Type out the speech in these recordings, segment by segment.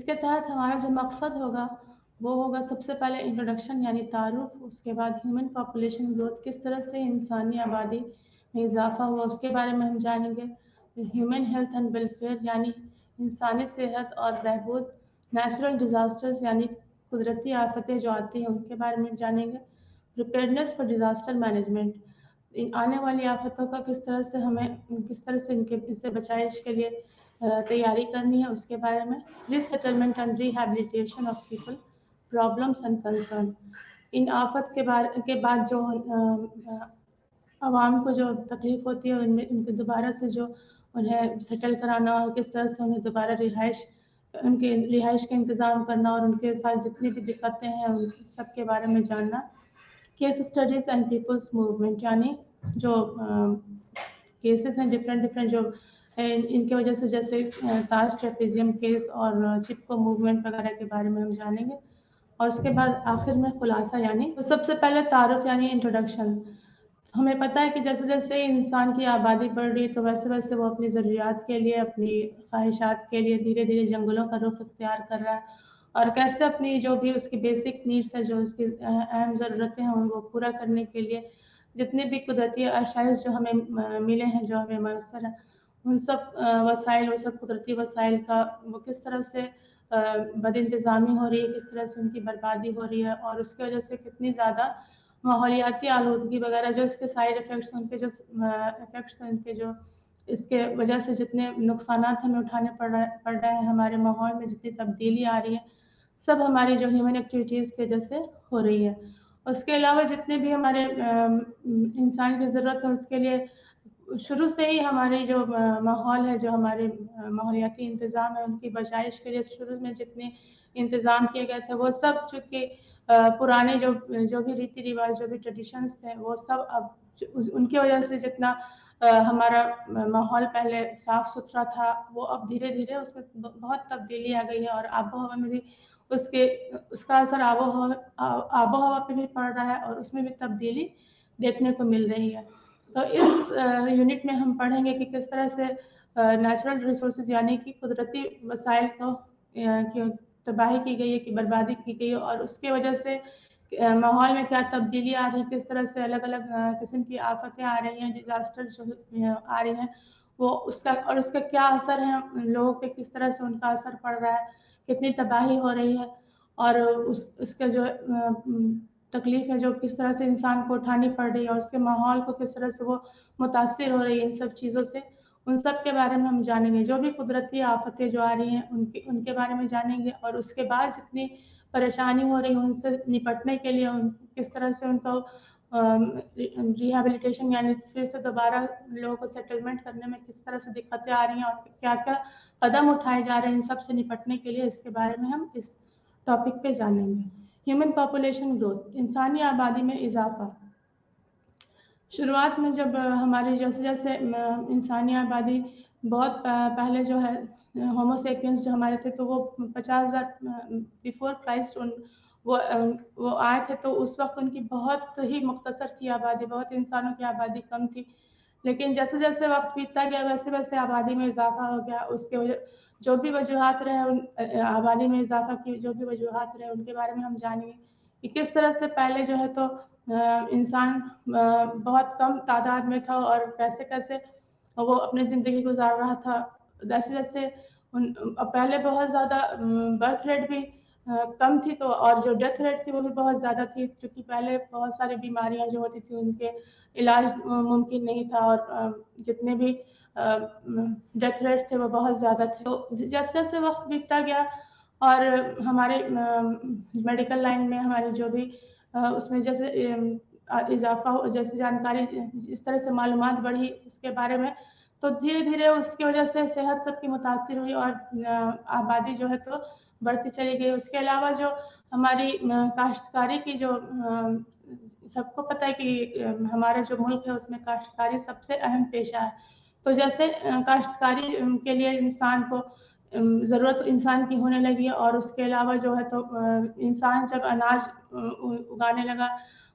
इसके तहत हमारा जो मकसद होगा वो होगा सबसे पहले इंट्रोडक्शन यानी तारुफ, उसके बाद ह्यूमन पॉपुलेशन ग्रोथ, किस तरह से इंसानी आबादी में इजाफा हुआ उसके बारे में हम जानेंगे। ह्यूमन हेल्थ एंड वेलफेयर यानी इंसानी सेहत और बहबूद। नेचुरल डिज़ास्टर्स यानी कुदरती आफतें जो आती हैं उनके बारे में जानेंगे। प्रिपेयर्डनेस फॉर डिज़ास्टर मैनेजमेंट, आने वाली आफतों का किस तरह से इससे बचाइश के लिए तैयारी करनी है उसके बारे में। Resettlement and rehabilitation of people, problems and concern, इन आफत के बाद जो आवाम को जो तकलीफ होती है उनके दोबारा से जो उन्हें सेटल कराना और किस तरह से उन्हें दोबारा उनके रिहाइश का इंतज़ाम करना और उनके साथ जितनी भी दिक्कतें हैं उन सब के बारे में जानना। Case studies and people's movement यानी जो केसेस हैं डिफरेंट जो इनके वजह से जैसे ताज ट्रेपेजियम केस और चिपको मूवमेंट वगैरह के बारे में हम जानेंगे। और उसके बाद आखिर में खुलासा यानी तो सबसे पहले तारुफ यानी इंट्रोडक्शन। हमें पता है कि जैसे जैसे इंसान की आबादी बढ़ रही है तो वैसे वैसे वो अपनी ज़रूरियात के लिए, अपनी ख्वाहिशात के लिए धीरे धीरे जंगलों का रुख इख्तियार कर रहा है और कैसे अपनी जो भी उसकी बेसिक नीड्स है, जो उसकी अहम ज़रूरतें हैं उनको पूरा करने के लिए जितने भी कुदरती आशाइश जो हमें मिले हैं, जो हमें मैसर हैं, उन सब वसाइल, वो सब कुदरती वसाइल का वो किस तरह से बदइंतज़ामी हो रही है, किस तरह से उनकी बर्बादी हो रही है और उसकी वजह से कितनी ज़्यादा माहौलियाती आलूदगी वगैरह जो इसके साइड इफ़ेक्ट्स हैं उनके जो इसके वजह से जितने नुकसानात हमें उठाने पड़ रहे हैं, हमारे माहौल में जितनी तब्दीली आ रही है, सब हमारी जो ह्यूमन एक्टिविटीज़ की वजह से हो रही है। और उसके अलावा जितने भी हमारे इंसान की ज़रूरत है उसके लिए शुरू से ही हमारी जो माहौल है, जो हमारे माहौलियाती इंतज़ाम है उनकी बचाइश के लिए शुरू में जितने इंतज़ाम किए गए थे वो सब चूँकि पुराने जो भी रीति रिवाज, जो भी ट्रेडिशंस थे वो सब अब उनकी वजह से जितना हमारा माहौल पहले साफ सुथरा था वो अब धीरे धीरे उसमें बहुत तब्दीली आ गई है और आबो हवा में भी उसका असर आबो हवा पे भी पड़ रहा है और उसमें भी तब्दीली देखने को मिल रही है। तो इस यूनिट में हम पढ़ेंगे कि किस तरह से नेचुरल रिसोर्सेज यानी कि कुदरती वसाइल को की तबाही की गई है, कि बर्बादी की गई है और उसके वजह से माहौल में क्या तब्दीली आ रही है, किस तरह से अलग-अलग किस्म की आफतें आ रही हैं, डिज़ास्टर्स जो आ रही हैं, वो उसका क्या असर है लोगों पे, किस तरह से उनका असर पड़ रहा है, कितनी तबाही हो रही है और उसका जो तकलीफ है जो किस तरह से इंसान को उठानी पड़ रही है और उसके माहौल को किस तरह से वो मुतासिर हो रही है इन सब चीज़ों से, उन सब के बारे में हम जानेंगे। जो भी कुदरती आफतें जो आ रही हैं उनके बारे में जानेंगे और उसके बाद जितनी परेशानी हो रही है उनसे निपटने के लिए किस तरह से उनको रिहैबिलिटेशन यानी फिर से दोबारा लोगों को सेटलमेंट करने में किस तरह से दिक्कतें आ रही हैं और क्या-क्या कदम उठाए जा रहे हैं इन सब से निपटने के लिए, इसके बारे में हम इस टॉपिक पे जानेंगे। ह्यूमन पॉपुलेशन ग्रोथ, इंसानी आबादी में इजाफा। शुरुआत में जब हमारी जैसे-जैसे इंसानी आबादी बहुत पहले जो है होमो सेपियंस जो हमारे थे तो वो 50,000 बिफोर क्राइस्ट वो आए थे तो उस वक़्त उनकी बहुत ही मुख्तसर थी आबादी, बहुत इंसानों की आबादी कम थी। लेकिन जैसे-जैसे वक़्त बीतता गया वैसे-वैसे आबादी में इज़ाफ़ा हो गया। उसके वजह जो भी वजूहात रहे आबादी में इज़ाफ़ा की जो भी वजूहात रहे उनके बारे में हम जानेंगे कि किस तरह से पहले जो है तो इंसान बहुत कम तादाद में था और कैसे-कैसे वो अपनी ज़िंदगी गुज़ार रहा था। जैसे-जैसे पहले बहुत ज़्यादा बर्थ रेट भी कम थी तो और जो डेथ रेट थी वो भी बहुत ज़्यादा थी क्योंकि पहले बहुत सारी बीमारियाँ जो होती थी उनके इलाज मुमकिन नहीं था और जितने भी डेथ रेट थे वो बहुत ज़्यादा थे। तो जैसे-जैसे वक़्त बीतता गया और हमारे मेडिकल लाइन में हमारी जो भी उसमें जैसे इज़ाफ़ा हो जैसे जानकारी जिस तरह से मालूमात बढ़ी उसके बारे में, तो धीरे-धीरे उसकी वजह से सेहत सबकी मुतासिर हुई और आबादी जो है तो बढ़ती चली गई। उसके अलावा जो हमारी काश्तकारी की जो सबको पता है कि हमारा जो मुल्क है उसमें काश्तकारी सबसे अहम पेशा है। तो जैसे काश्तकारी के लिए इंसान को ज़रूरत इंसान की होने लगी है और उसके अलावा जो है तो इंसान जब अनाज उगाने लगा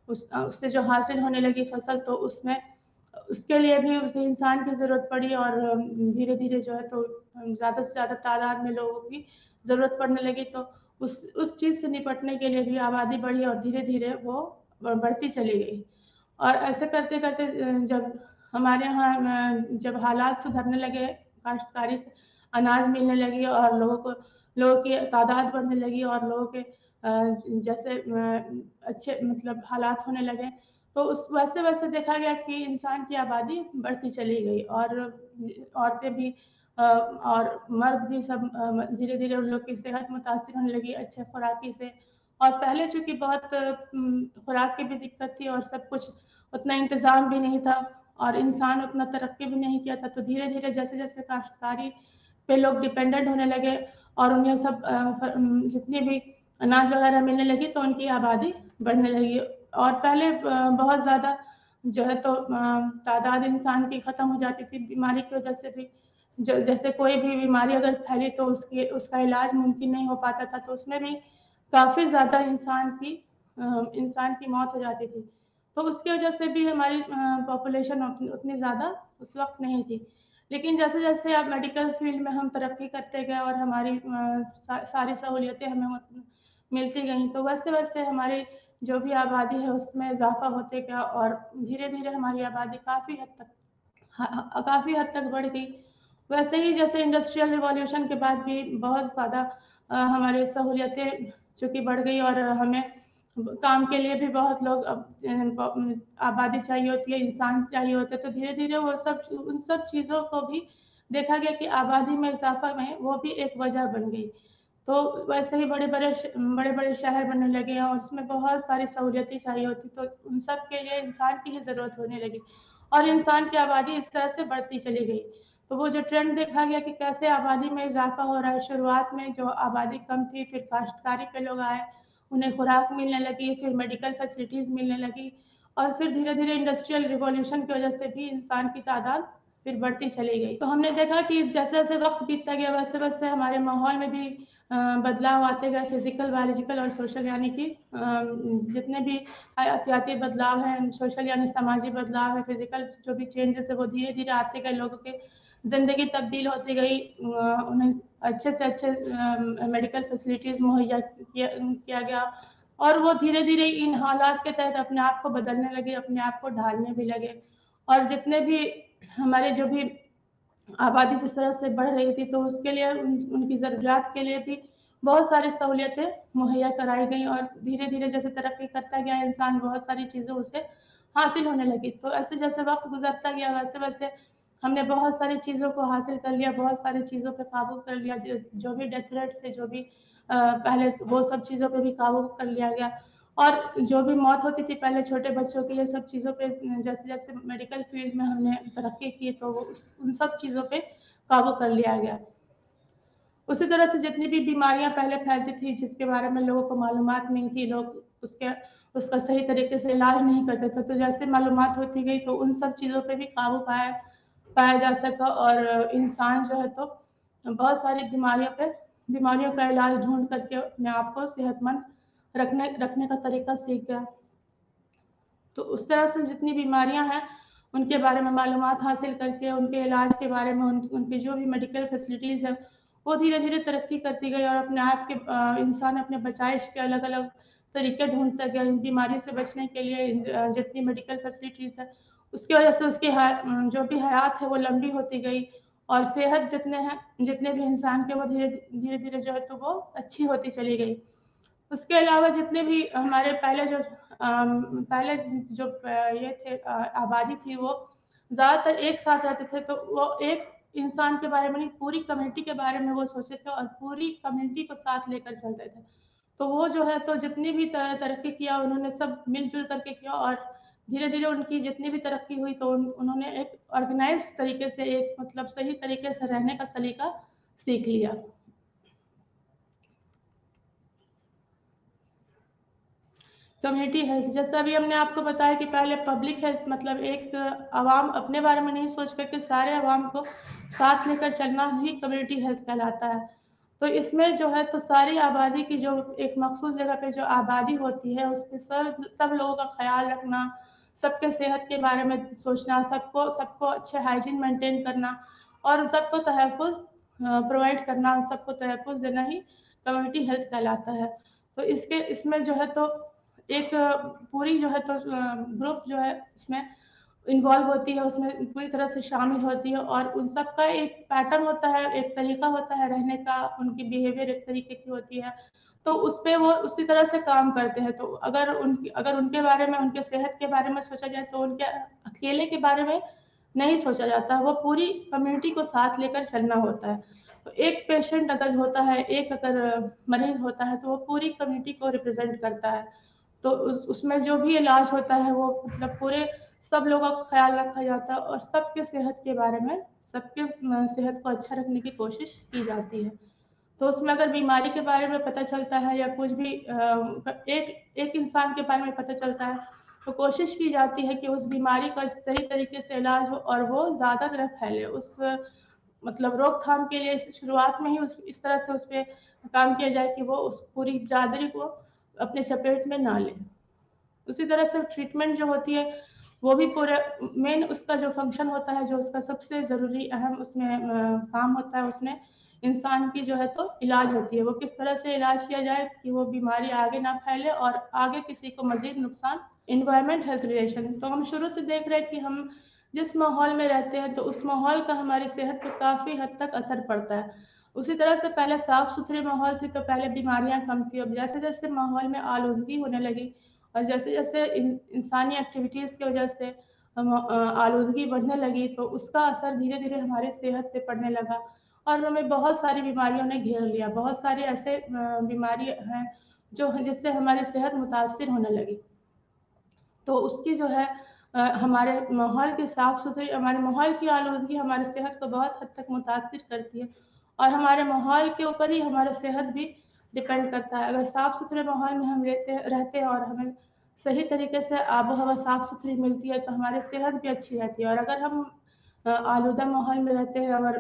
उससे जो हासिल होने लगी फसल तो उसमें उसके लिए भी उसे इंसान की ज़रूरत पड़ी और धीरे-धीरे जो है तो ज़्यादा से ज़्यादा तादाद में लोगों की ज़रूरत पड़ने लगी, तो उस चीज़ से निपटने के लिए भी आबादी बढ़ी और धीरे-धीरे वो बढ़ती चली गई। और ऐसे करते-करते जब हमारे यहाँ जब हालात सुधरने लगे, काश्तकारी से अनाज मिलने लगी और लोगों की तादाद बढ़ने लगी और लोगों के जैसे अच्छे मतलब हालात होने लगे, तो उस वैसे-वैसे देखा गया कि इंसान की आबादी बढ़ती चली गई और औरतें भी और मर्द भी सब धीरे-धीरे उन लोग की सेहत मुतासिर होने लगी अच्छे खुराकी से। और पहले चूँकि बहुत खुराक की भी दिक्कत थी और सब कुछ उतना इंतज़ाम भी नहीं था और इंसान उतना तरक्की भी नहीं किया था, तो धीरे-धीरे जैसे-जैसे काश्तकारी पे लोग डिपेंडेंट होने लगे और उन्हें सब जितनी भी अनाज वगैरह मिलने लगी, तो उनकी आबादी बढ़ने लगी। और पहले बहुत ज़्यादा जो है तो तादाद इंसान की ख़त्म हो जाती थी बीमारी की वजह से भी। जैसे कोई भी बीमारी अगर फैली तो उसका इलाज मुमकिन नहीं हो पाता था, तो उसमें भी काफ़ी ज़्यादा इंसान की मौत हो जाती थी। तो उसकी वजह से भी हमारी पॉपुलेशन उतनी ज़्यादा उस वक़्त नहीं थी। लेकिन जैसे-जैसे अब मेडिकल फ़ील्ड में हम तरक्की करते गए और हमारी सारी सहूलियतें हमें मिलती गईं, तो वैसे-वैसे हमारी जो भी आबादी है उसमें इज़ाफ़ा होते गया और धीरे-धीरे हमारी आबादी काफ़ी हद तक बढ़ गई। वैसे ही जैसे इंडस्ट्रियल रिवॉल्यूशन के बाद भी बहुत ज़्यादा हमारी सहूलियतें चूँकि बढ़ गई और हमें काम के लिए भी बहुत लोग आबादी चाहिए होती है, इंसान चाहिए होते हैं, तो धीरे-धीरे उन सब चीज़ों को भी देखा गया कि आबादी में इज़ाफ़ा में वो भी एक वजह बन गई। तो वैसे ही बड़े-बड़े शहर बनने लगे और उसमें बहुत सारी सहूलियतें चाहिए होती, तो उन सब के लिए इंसान की ही ज़रूरत होने लगी और इंसान की आबादी इस तरह से बढ़ती चली गई। तो वो जो ट्रेंड देखा गया कि कैसे आबादी में इज़ाफ़ा हो रहा है, शुरुआत में जो आबादी कम थी, फिर काश्तकारी पे लोग आए, उन्हें खुराक मिलने लगी, फिर मेडिकल फैसिलिटीज़ मिलने लगी और फिर धीरे-धीरे इंडस्ट्रियल रिवॉल्यूशन की वजह से भी इंसान की तादाद फिर बढ़ती चली गई। तो हमने देखा कि जैसे-जैसे वक़्त बीतता गया, वैसे-वैसे हमारे माहौल में भी बदलाव आते गए, फिज़िकल, बायोलॉजिकल और सोशल यानी कि जितने भी हयातियाती बदलाव हैं, सोशल यानी समाजी बदलाव है, फिज़िकल जो भी चेंजेज़ है, वो धीरे-धीरे आते गए, लोगों के ज़िंदगी तब्दील होती गई। उन्हें अच्छे से अच्छे मेडिकल फैसिलिटीज़ मुहैया किया गया और वो धीरे-धीरे इन हालात के तहत अपने आप को बदलने लगे, अपने आप को ढालने भी लगे और जितने भी हमारे जो भी आबादी जिस तरह से बढ़ रही थी, तो उसके लिए उनकी ज़रूरियात के लिए भी बहुत सारी सहूलियतें मुहैया कराई गईं और धीरे-धीरे जैसे तरक्की करता गया इंसान, बहुत सारी चीज़ें उसे हासिल होने लगी। तो ऐसे जैसे वक़्त गुज़रता गया, वैसे-वैसे हमने बहुत सारी चीज़ों को हासिल कर लिया, बहुत सारी चीज़ों पे काबू कर लिया, जो भी डेथ रेट थे, जो भी पहले वो सब चीज़ों पे भी काबू कर लिया गया और जो भी मौत होती थी पहले छोटे बच्चों की, ये सब चीज़ों पे जैसे-जैसे मेडिकल फ़ील्ड में हमने तरक्की की, तो उन सब चीज़ों पे काबू कर लिया गया। उसी तरह से जितनी भी बीमारियाँ पहले फैलती थी, जिसके बारे में लोगों को मालूमात नहीं थी, लोग उसका सही तरीके से इलाज नहीं करते थे, तो जैसे मालूमात होती गई, तो उन सब चीज़ों पे भी काबू पाया पाया जा सका और इंसान जो है तो बहुत सारी बीमारियों का इलाज ढूँढ करके अपने आप को सेहतमंद रखने का तरीका सीख गया। तो उस तरह से जितनी बीमारियाँ हैं, उनके बारे में मालूमात हासिल करके, उनके इलाज के बारे में, उनकी जो भी मेडिकल फैसिलिटीज़ हैं, वो धीरे-धीरे तरक्की करती गई और अपने आप के इंसान अपने बचाइश के अलग-अलग तरीके ढूँढता गया इन बीमारियों से बचने के लिए जितनी मेडिकल फैसिलिटीज़ हैं, उसकी वजह से उसकी जो भी हयात है, वो लंबी होती गई और सेहत जितने भी इंसान के वो धीरे-धीरे जो है तो वो अच्छी होती चली गई। उसके अलावा जितने भी हमारे पहले जो ये थे आबादी थी वो ज़्यादातर एक साथ रहते थे, तो वो एक इंसान के बारे में नहीं, पूरी कम्युनिटी के बारे में वो सोचते थे और पूरी कम्युनिटी को साथ लेकर चलते थे। तो वो जो है तो जितनी भी तरक्की किया उन्होंने सब मिल-जुल करके किया और धीरे-धीरे उनकी जितनी भी तरक्की हुई तो उन्होंने एक ऑर्गेनाइज़्ड तरीके से एक मतलब सही तरीके से रहने का सलीका सीख लिया। कम्युनिटी हेल्थ जैसा अभी हमने आपको बताया कि पहले पब्लिक हेल्थ मतलब एक आवाम अपने बारे में नहीं सोच करके सारे आवाम को साथ लेकर चलना ही कम्युनिटी हेल्थ कहलाता है। तो इसमें जो है तो सारी आबादी की जो एक मखसूस जगह पे जो आबादी होती है उसके सब लोगों का ख़्याल रखना, सबके सेहत के बारे में सोचना, सबको सबको अच्छे हाइजीन मेंटेन करना और सबको तहफ़्फ़ुज़ प्रोवाइड करना, सबको तहफ़्फ़ुज़ देना ही कम्युनिटी हेल्थ कहलाता है। तो इसमें जो है तो एक पूरी जो है तो ग्रुप जो है उसमें इन्वॉल्व होती है, उसमें पूरी तरह से शामिल होती है और उन सब का एक पैटर्न होता है, एक तरीका होता है रहने का, उनकी बिहेवियर एक तरीके की होती है। तो उसपे वो उसी तरह से काम करते हैं। तो अगर उनके बारे में, उनके सेहत के बारे में सोचा जाए तो उनके अकेले के बारे में नहीं सोचा जाता, वो पूरी कम्युनिटी को साथ लेकर चलना होता है। तो एक पेशेंट अगर होता है, एक अगर मरीज़ होता है तो वो पूरी कम्युनिटी को रिप्रेज़ेंट करता है। तो उसमें जो भी इलाज होता है वो मतलब पूरे सब लोगों का ख़्याल रखा जाता है और सबके सेहत के बारे में, सबके सेहत को अच्छा रखने की कोशिश की जाती है। तो उसमें अगर बीमारी के बारे में पता चलता है या कुछ भी एक इंसान के बारे में पता चलता है, तो कोशिश की जाती है कि उस बीमारी का सही तरीके से इलाज हो और वो ज़्यादा तरह फैले। मतलब रोकथाम के लिए शुरुआत में ही इस तरह से उस पे काम किया जाए कि वो उस पूरी बिरादरी को अपने चपेट में ना ले। उसी तरह से ट्रीटमेंट जो होती है, वो भी पूरे मेन उसका जो फंक्शन होता है, जो उसका सबसे ज़रूरी अहम उसमें काम होता है, उसमें इंसान की जो है तो इलाज होती है। वो किस तरह से इलाज किया जाए कि वो बीमारी आगे ना फैले और आगे किसी को मज़ीद नुकसान। एनवायरनमेंट हेल्थ रिलेशन, तो हम शुरू से देख रहे हैं कि हम जिस माहौल में रहते हैं, तो उस माहौल का हमारी सेहत पे काफ़ी हद तक असर पड़ता है। उसी तरह से पहले साफ-सुथरे माहौल थी, तो पहले बीमारियाँ कम थी। अब जैसे-जैसे माहौल में आलूदगी होने लगी और जैसे-जैसे इंसानी एक्टिविटीज़ की वजह से आलूदगी बढ़ने लगी, तो उसका असर धीरे-धीरे हमारी सेहत पे पड़ने लगा और हमें बहुत सारी बीमारियों ने घेर लिया। बहुत सारे ऐसे बीमारी हैं जो जिससे हमारी सेहत मुतासिर होने लगी। तो उसकी जो है हमारे माहौल की साफ-सुथरी, हमारे माहौल की आलूदगी हमारी सेहत को बहुत हद तक मुतासिर करती है और हमारे माहौल के ऊपर ही हमारा सेहत भी डिपेंड करता है। अगर साफ-सुथरे माहौल में हम रहते हैं और हमें सही तरीके से आबो-हवा साफ-सुथरी मिलती है, तो हमारी सेहत भी अच्छी रहती है और अगर हम आलूदा माहौल में रहते हैं और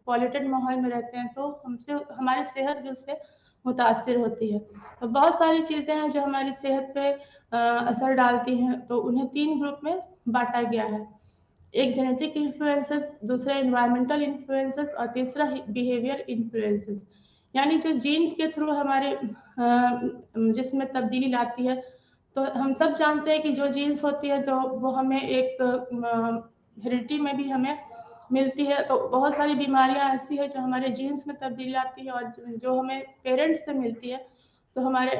पॉल्यूटेड माहौल में रहते हैं, तो हमसे हमारी सेहत भी उससे मुतासिर होती है। तो बहुत सारी चीज़ें हैं जो हमारी सेहत पे असर डालती हैं, तो उन्हें 3 ग्रुप में बाँटा गया है। एक जेनेटिक इन्फ्लुएंसेस, दूसरा एनवायरमेंटल इन्फ्लुएंसेस और तीसरा बिहेवियर इन्फ्लुएंसेस। यानी जो जीन्स के थ्रू हमारे जिस्म में तब्दीली लाती है, तो हम सब जानते हैं कि जो जीन्स होती है तो वो हमें एक हेरिडिटी में भी हमें मिलती है। तो बहुत सारी बीमारियाँ ऐसी हैं जो हमारे जीन्स में तब्दीली लाती है और जो हमें पेरेंट्स से मिलती है, तो हमारे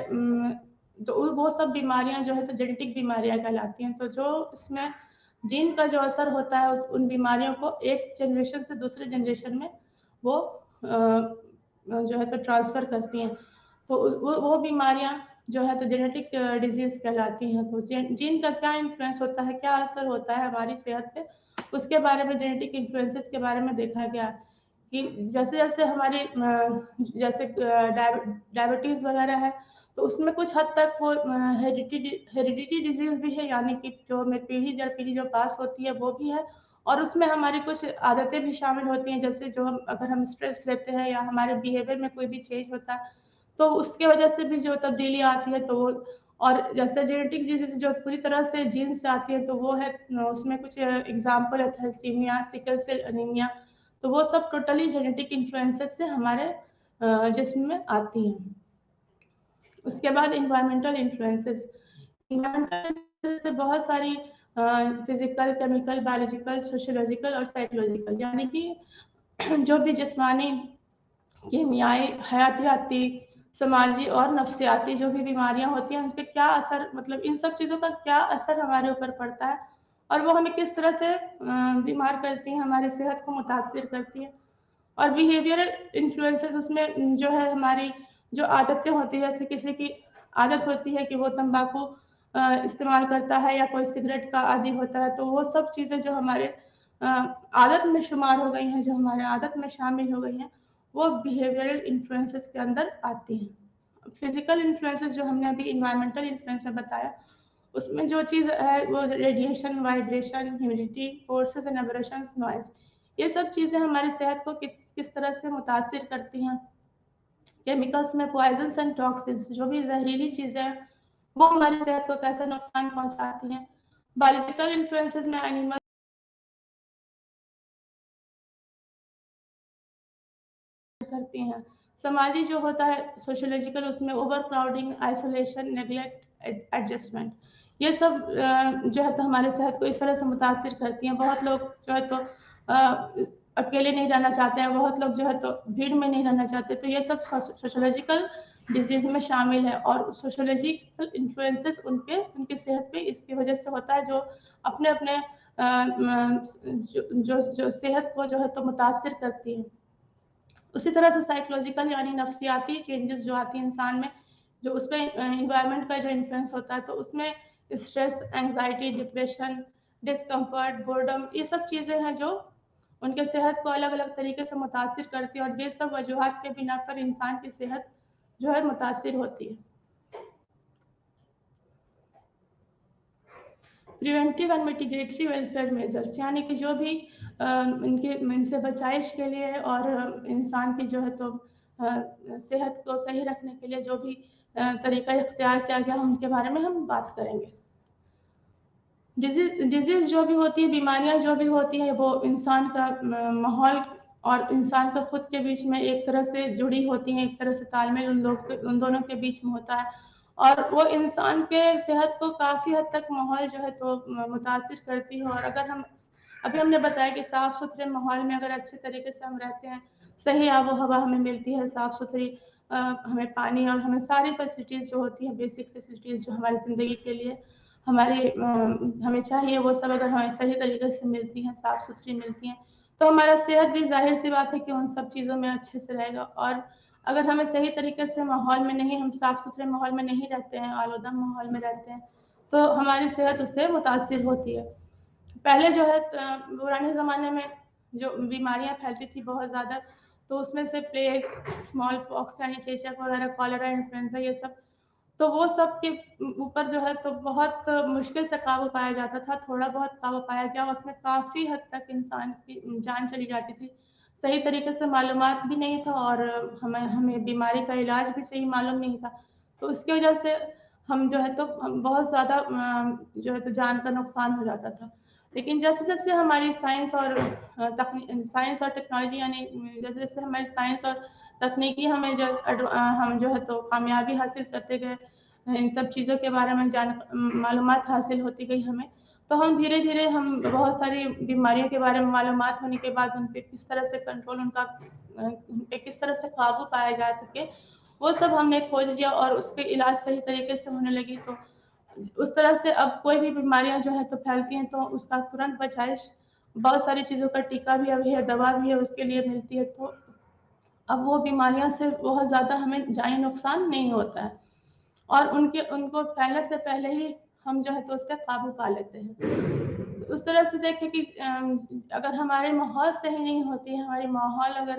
तो वो सब बीमारियाँ जो है तो जेनेटिक बीमारियाँ कहलाती हैं। तो जो इसमें जीन का जो असर होता है उन बीमारियों को एक जनरेशन से दूसरे जनरेशन में वो जो है तो ट्रांसफ़र करती हैं। तो वो बीमारियाँ जो है तो जेनेटिक डिज़ीज़ कहलाती हैं। तो जीन का क्या इन्फ्लुएंस होता है, क्या असर होता है हमारी सेहत पे, उसके बारे में जेनेटिक इन्फ्लुएंसेस के बारे में देखा गया कि जैसे-जैसे हमारी जैसे डायबिटीज़ वग़ैरह है, तो उसमें कुछ हद तक वो हेरिडिटी डिज़ीज़ भी है, यानी कि जो हमें पीढ़ी दर पीढ़ी जो पास होती है वो भी है और उसमें हमारी कुछ आदतें भी शामिल होती हैं, जैसे जो अगर हम स्ट्रेस लेते हैं या हमारे बिहेवियर में कोई भी चेंज होता है, तो उसकी वजह से भी जो तब्दीली आती है, तो वो और जैसे जेनेटिक डिज़ीज़ जो पूरी तरह से जीन से आती है, तो वो है उसमें कुछ एग्ज़ाम्पल है थैलेसीमिया, सिकल सेल एनीमिया, तो वो सब टोटली जेनेटिक इन्फ्लुएंसेस से हमारे जिस्म में आती हैं। उसके बाद एनवायरमेंटल इन्फ्लुएंसेस। एनवायरमेंटल इन्फ्लुएंसेस से बहुत सारी फिज़िकल, केमिकल, बायोलॉजिकल, सोशियोलॉजिकल और साइकोलॉजिकल, यानी कि जो भी जिस्मानी, कीमियाई, हयातियाती, समाजी और नफ्सियाती जो भी बीमारियाँ होती हैं, उनपे क्या असर, मतलब इन सब चीज़ों का क्या असर हमारे ऊपर पड़ता है और वो हमें किस तरह से बीमार करती हैं, हमारी सेहत को मुतासिर करती हैं। और बिहेवियरल इन्फ्लुएंसेस उसमें जो है हमारी जो आदतें होती हैं, जैसे किसी की आदत होती है कि वो तम्बाकू इस्तेमाल करता है या कोई सिगरेट का आदी होता है, तो वो सब चीज़ें जो हमारे अ, आदत में शुमार हो गई हैं, जो हमारे आदत में शामिल हो गई हैं, वो बिहेवियरल इन्फ्लुएंसेस के अंदर आती हैं। फिज़िकल इन्फ्लुएंसेस जो हमने अभी एनवायरमेंटल इन्फ्लुएंस में बताया, उसमें जो चीज़ है वो radiation, vibration, humidity, forces and aberrations, noise, ये सब चीज़ें हमारी सेहत को किस किस तरह से मुतासिर करती हैं। केमिकल्स में पॉइज़न्स एंड टॉक्सिन्स, जो भी ज़हरीली चीज़ें हैं, वो हमारी सेहत को कैसे नुकसान पहुँचाती हैं। बायोलॉजिकल इन्फ्लुएंसेस में एनिमल करती हैं। समाजी जो होता है सोशोलॉजिकल, उसमें over crowding, isolation, neglect, adjustment, ये सब जो है तो हमारे सेहत को इस तरह से मुतासिर करती हैं। बहुत लोग जो है तो अकेले नहीं रहना चाहते हैं, बहुत लोग जो है तो भीड़ में नहीं रहना चाहते, तो ये सब सोशोलॉजिकल डिजीज में शामिल है और सोशोलॉजिकल इन्फ्लुएंसेस उनके सेहत पे इसकी वजह से होता है, जो अपने अपने जो सेहत को जो है तो मुतासिर करती है। उसी तरह से साइकोलॉजिकल यानी नफ्सियाती चेंजेस जो आती हैं इंसान में, जो उस पर इन्वायरमेंट का जो इन्फ्लुएंस होता है, तो उसमें stress, anxiety, depression, discomfort, boredom, ये सब चीज़ें हैं जो उनके सेहत को अलग अलग तरीके से मुतासिर करती है, और ये सब वजूहात के बिना पर इंसान की सेहत जो है मुतासिर होती है। प्रिवेंटिव एंड मिटिगेटरी वेलफेयर मेजर्स, यानी कि जो भी इनसे बचाइश के लिए और इंसान की जो है तो सेहत को सही रखने के लिए जो भी तरीका इख्तियार किया गया, उनके बारे में हम बात करेंगे। डिजीज जो भी होती है, बीमारियां जो भी होती हैं, वो इंसान का माहौल और इंसान का खुद के बीच में एक तरह से जुड़ी होती हैं, एक तरह से तालमेल उन दोनों के बीच में होता है, और वो इंसान के सेहत को काफ़ी हद तक माहौल जो है तो मुतासिर करती है। और अगर हम अभी हमने बताया कि साफ़ सुथरे माहौल में अगर अच्छे तरीके से हम रहते हैं, सही आबो हवा हमें मिलती है, साफ़ सुथरी हमें पानी और हमें सारी फैसिलिटीज़ जो होती हैं, बेसिक फैसिलिटीज़ जो हमारी ज़िंदगी के लिए हमें चाहिए, वो सब अगर हमें सही तरीके से मिलती हैं, साफ़ सुथरी मिलती हैं, तो हमारा सेहत भी ज़ाहिर सी बात है कि उन सब चीज़ों में अच्छे से रहेगा। और अगर हमें सही तरीके से माहौल में नहीं, हम साफ़ सुथरे माहौल में नहीं रहते हैं, आलूदा माहौल में रहते हैं, तो हमारी सेहत उससे मुतासिर होती है। पहले जो है पुराने ज़माने में जो बीमारियां फैलती थी बहुत ज़्यादा, तो उसमें से प्लेग, स्मॉल पॉक्स यानी चेचक वगैरह, कॉलरा, इन्फ्लुएंजा, ये सब, तो वो सब के ऊपर जो है तो बहुत मुश्किल से काबू पाया जाता था। थोड़ा बहुत काबू पाया गया, उसमें काफ़ी हद तक इंसान की जान चली जाती थी। सही तरीके से मालूमात भी नहीं था और हमें बीमारी का इलाज भी सही मालूम नहीं था, तो उसकी वजह से हम जो है तो बहुत ज़्यादा जो है तो जान का नुकसान हो जाता था। लेकिन जैसे जैसे हमारी साइंस और टेक्नोलॉजी, यानी जैसे जैसे हमारी साइंस और तकनीकी हम जो है तो कामयाबी हासिल करते गए, इन सब चीज़ों के बारे में मालूमात हासिल होती गई हमें, तो हम धीरे धीरे हम बहुत सारी बीमारियों के बारे में मालूमात होने के बाद उन पे किस तरह से कंट्रोल, उन पे किस तरह से काबू पाया जा सके, वो सब हमने खोज लिया और उसके इलाज सही तरीके से होने लगी। तो उस तरह से अब कोई भी बीमारियां जो है तो फैलती हैं, तो उसका तुरंत बचाइश बहुत सारी चीज़ों का टीका भी अभी है, दवा भी है उसके लिए मिलती है, तो अब वो बीमारियां से बहुत ज़्यादा हमें जानी नुकसान नहीं होता है, और उनको फैलने से पहले ही हम जो है तो उस पर काबू पा लेते हैं। उस तरह से देखें कि अगर हमारे माहौल सही नहीं होती है, हमारी माहौल अगर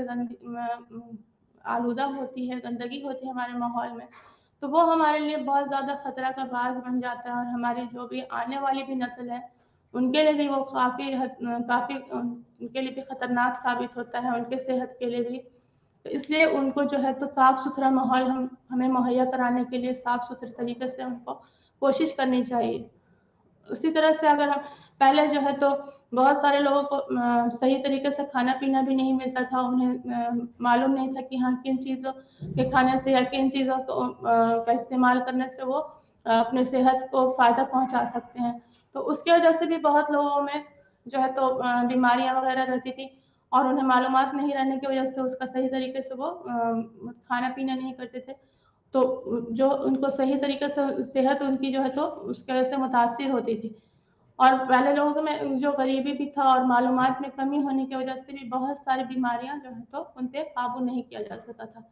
आलूदा होती है, गंदगी होती है हमारे माहौल में, तो वो हमारे लिए बहुत ज़्यादा खतरा का बाज़ बन जाता है, और हमारी जो भी आने वाली भी नस्ल है, उनके लिए भी वो काफ़ी उनके लिए भी खतरनाक साबित होता है, उनके सेहत के लिए भी। तो इसलिए उनको जो है तो साफ़ सुथरा माहौल हमें मुहैया कराने के लिए साफ़ सुथरे तरीके से उनको कोशिश करनी चाहिए। उसी तरह से अगर हम पहले जो है तो बहुत सारे लोगों को सही तरीके से खाना पीना भी नहीं मिलता था, उन्हें मालूम नहीं था कि हाँ किन चीज़ों के खाने से या किन चीज़ों का इस्तेमाल करने से वो अपने सेहत को फ़ायदा पहुंचा सकते हैं। तो उसकी वजह से भी बहुत लोगों में जो है तो बीमारियां वगैरह रहती थी, और उन्हें मालूमात नहीं रहने की वजह से उसका सही तरीके से वो खाना पीना नहीं करते थे, तो जो उनको सही तरीके से सेहत उनकी जो है तो उसकी वजह से मुतासिर होती थी। और पहले लोगों में जो गरीबी भी था और मालूमात में कमी होने की वजह से भी बहुत सारी बीमारियां जो है तो उन पे काबू नहीं किया जा सका था।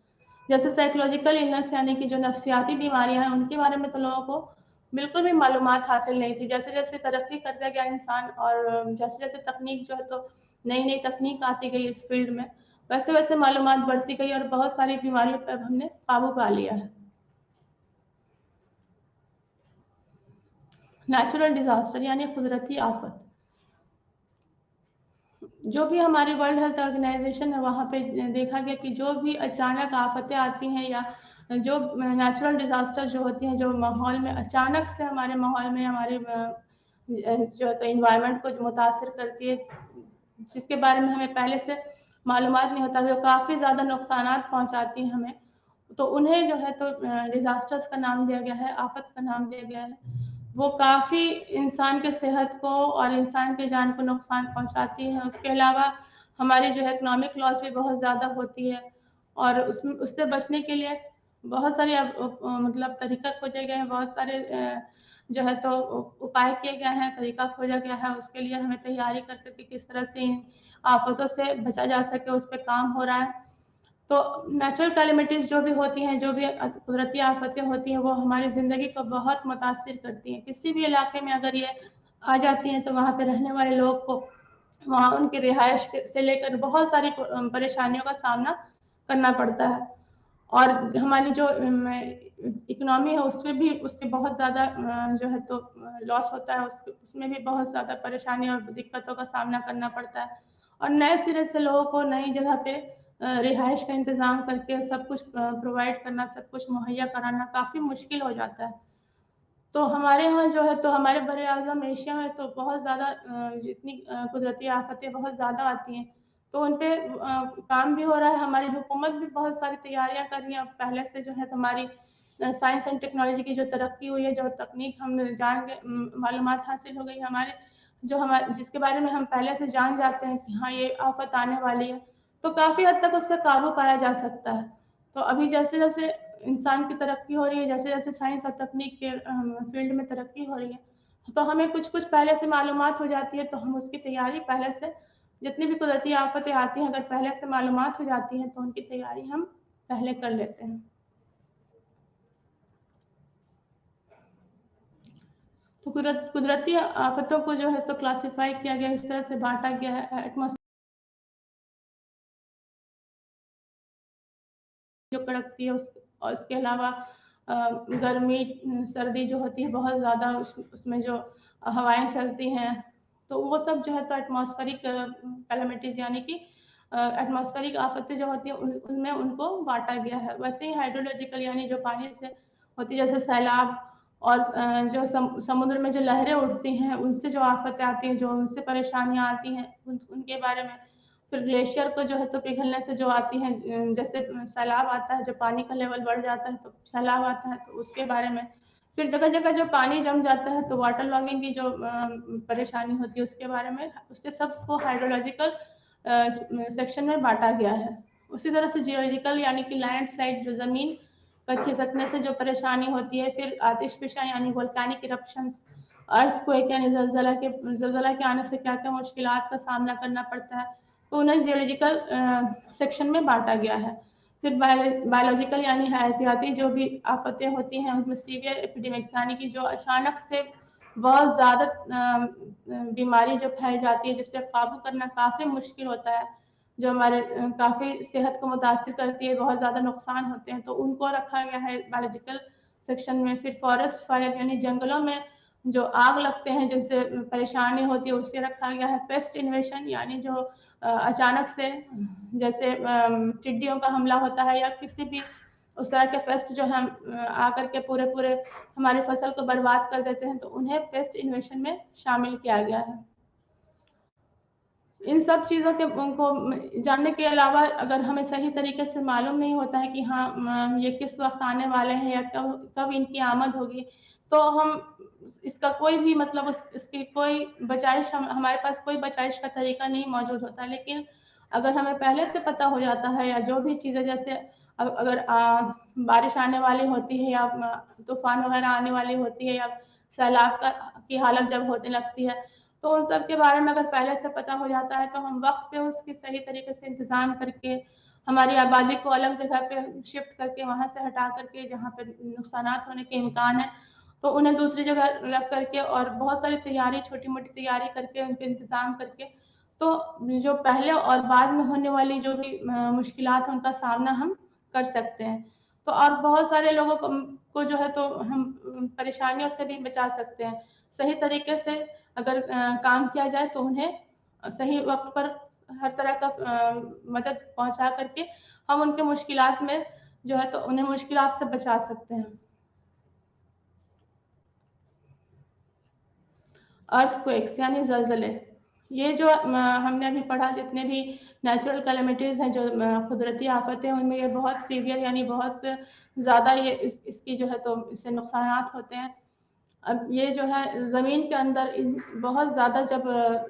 जैसे साइकोलॉजिकल इलनेस यानी कि जो नफ्सियाती बीमारियां हैं, उनके बारे में तो लोगों को बिल्कुल भी मालूमात हासिल नहीं थी। जैसे जैसे तरक्की करता गया इंसान, और जैसे जैसे तकनीक जो है तो नई नई तकनीक आती गई इस फील्ड में, वैसे वैसे मालूमात बढ़ती गई और बहुत सारी बीमारियों पर हमने काबू पा लिया है। नेचुरल डिजास्टर यानी कुदरती आफत, जो भी हमारी वर्ल्ड हेल्थ ऑर्गेनाइजेशन है, वहाँ पे देखा गया कि जो भी अचानक आफतें आती हैं या जो नेचुरल डिजास्टर जो होती हैं, जो माहौल में अचानक से हमारे माहौल में हमारे जो तो इन्वायरमेंट को मुतासर करती है, जिसके बारे में हमें पहले से मालूमात नहीं होता, वो काफ़ी ज़्यादा नुकसानात पहुँचाती हैं हमें। तो उन्हें जो है तो डिज़ास्टर्स का नाम दिया गया है, आफ़त का नाम दिया गया है। वो काफ़ी इंसान के सेहत को और इंसान की जान को नुकसान पहुँचाती हैं। उसके अलावा हमारी जो है इकोनॉमिक लॉस भी बहुत ज़्यादा होती है और उससे बचने के लिए बहुत सारे मतलब तरीका खोजे गए हैं, बहुत सारे जो है तो उपाय किए गए हैं, तरीका खोजा गया है। उसके लिए हमें तैयारी कर कर के किस तरह से इन आफ़तों से बचा जा सके, उस पे काम हो रहा है। तो नेचुरल कैलेमिटीज़ जो भी होती हैं, जो भी कुदरती आफ़तें होती हैं, वो हमारी ज़िंदगी को बहुत मुतासिर करती हैं। किसी भी इलाके में अगर ये आ जाती हैं, तो वहाँ पे रहने वाले लोग को वहाँ उनकी रिहाइश से लेकर बहुत सारी परेशानियों का सामना करना पड़ता है। और हमारी जो इकोनॉमी है, उससे बहुत ज़्यादा जो है तो लॉस होता है, उसमें भी बहुत ज़्यादा परेशानी और दिक्कतों का सामना करना पड़ता है। और नए सिरे से लोगों को नई जगह पे रिहाइश का इंतज़ाम करके सब कुछ प्रोवाइड करना, सब कुछ मुहैया कराना काफ़ी मुश्किल हो जाता है। तो हमारे यहाँ जो है तो हमारे बरे-आज़म एशिया में तो बहुत ज़्यादा जितनी कुदरती आफ़तें बहुत ज़्यादा आती हैं, तो उन पे काम भी हो रहा है। हमारी हुकूमत भी बहुत सारी तैयारियाँ कर रही है। अब पहले से जो है हमारी साइंस एंड टेक्नोलॉजी की जो तरक्की हुई है, जो तकनीक हम जान के मालूमात हासिल हो गई हमारे जिसके बारे में हम पहले से जान जाते हैं कि हाँ, ये आफ़त आने वाली है, तो काफ़ी हद तक उस पे काबू पाया जा सकता है। तो अभी जैसे-जैसे इंसान की तरक्की हो रही है, जैसे-जैसे साइंस और तकनीक के फ़ील्ड में तरक्की हो रही है, तो हमें कुछ-कुछ पहले से मालूमात हो जाती है, तो हम उसकी तैयारी पहले से जितनी भी कुदरती आफ़तें आती हैं, अगर पहले से मालूमात हो जाती हैं, तो उनकी तैयारी हम पहले कर लेते हैं। तो कुदरती आफ़तों को जो है तो क्लासिफ़ाई किया गया है, इस तरह से बाँटा गया है जो कड़कती है और इसके अलावा गर्मी, सर्दी जो होती है बहुत ज़्यादा उसमें जो हवाएँ चलती हैं, तो वो सब जो है तो एटमॉस्फेरिक कैलेमिटीज़ यानी कि एटमॉस्फेरिक आफ़तें जो होती हैं उनमें उनको बाँटा गया है। वैसे ही हाइड्रोलॉजिकल यानी जो पानी से होती है जैसे सैलाब और जो समुद्र में जो लहरें उठती हैं, उनसे जो आफ़तें आती हैं, जो उनसे परेशानियाँ आती हैं, उनके बारे में फिर ग्लेशियर को जो है तो पिघलने से जो आती हैं जैसे सैलाब आता है, जब पानी का लेवल बढ़ जाता है तो सैलाब आता है, तो उसके बारे में। फिर जगह-जगह जो पानी जम जाता है तो वाटर लॉगिंग की जो परेशानी होती है उसके बारे में, उसके सबको हाइड्रोलॉजिकल सेक्शन में बाँटा गया है। उसी तरह से जियोलॉजिकल यानी कि लैंडस्लाइड जो ज़मीन पर खिसकने से जो परेशानी होती है, फिर आतिशफ़िशा यानी वोल्केनिक इरप्शंस, अर्थक्वेक यानी ज़लज़ला के आने से क्या-क्या मुश्किलात का सामना करना पड़ता है, तो उन्हें जियोलॉजिकल सेक्शन में बाँटा गया है। फिर बायोलॉजिकल यानी हयातियाती जो भी आफ़तें होती हैं, उसमें सीवियर एपिडेमिक्स यानी कि जो अचानक से बहुत ज़्यादा बीमारी जो फैल जाती है, जिस पे काबू करना काफ़ी मुश्किल होता है, जो हमारे काफ़ी सेहत को मुतासिर करती है, बहुत ज़्यादा नुकसान होते हैं, तो उनको रखा गया है बायोलॉजिकल सेक्शन में। फिर फॉरेस्ट फायर यानी जंगलों में जो आग लगते हैं, जिनसे परेशानी होती है, उसे रखा गया है। पेस्ट इन्वेशन यानी जो अचानक से जैसे टिड्डियों का हमला होता है या किसी भी उस तरह के पेस्ट जो हैं आकर के पूरे हमारी फसल को बर्बाद कर देते हैं, तो उन्हें पेस्ट इन्वेशन में शामिल किया गया है। इन सब चीज़ों के उनको जानने के अलावा अगर हमें सही तरीके से मालूम नहीं होता है कि हाँ ये किस वक़्त आने वाले हैं या कब कब इनकी आमद होगी, तो हम इसका कोई भी मतलब इसकी कोई बचाइश हमारे पास कोई बचाइश का तरीका नहीं मौजूद होता है। लेकिन अगर हमें पहले से पता हो जाता है या जो भी चीज़ें जैसे अगर बारिश आने वाली होती है या तूफ़ान वग़ैरह आने वाली होती है या सैलाब की हालत जब होने लगती है, तो उन सब के बारे में अगर पहले से पता हो जाता है, तो हम वक़्त पे उसकी सही तरीके से इंतज़ाम करके, हमारी आबादी को अलग जगह पे शिफ्ट करके, वहाँ से हटा करके जहाँ पे नुकसानात होने के इम्कान हैं, तो उन्हें दूसरी जगह रख करके और बहुत सारी तैयारी, छोटी-मोटी तैयारी करके, उनके इंतज़ाम करके, तो जो पहले और बाद में होने वाली जो भी मुश्किलात हैं, उनका सामना हम कर सकते हैं। तो और बहुत सारे लोगों को जो है तो हम परेशानियों से भी बचा सकते हैं। सही तरीके से अगर काम किया जाए तो उन्हें सही वक़्त पर हर तरह का मदद पहुँचा करके हम उनके मुश्किलात में जो है तो उन्हें मुश्किलात से बचा सकते हैं। अर्थक्वेक्स यानी ज़लज़ले, ये जो हमने अभी पढ़ा, जितने भी नेचुरल कैलेमिटीज़ हैं, जो कुदरती आफतें, उनमें ये बहुत सीवियर यानी बहुत ज़्यादा ये इसकी जो है तो इससे नुकसानात होते हैं। अब ये जो है ज़मीन के अंदर बहुत ज़्यादा जब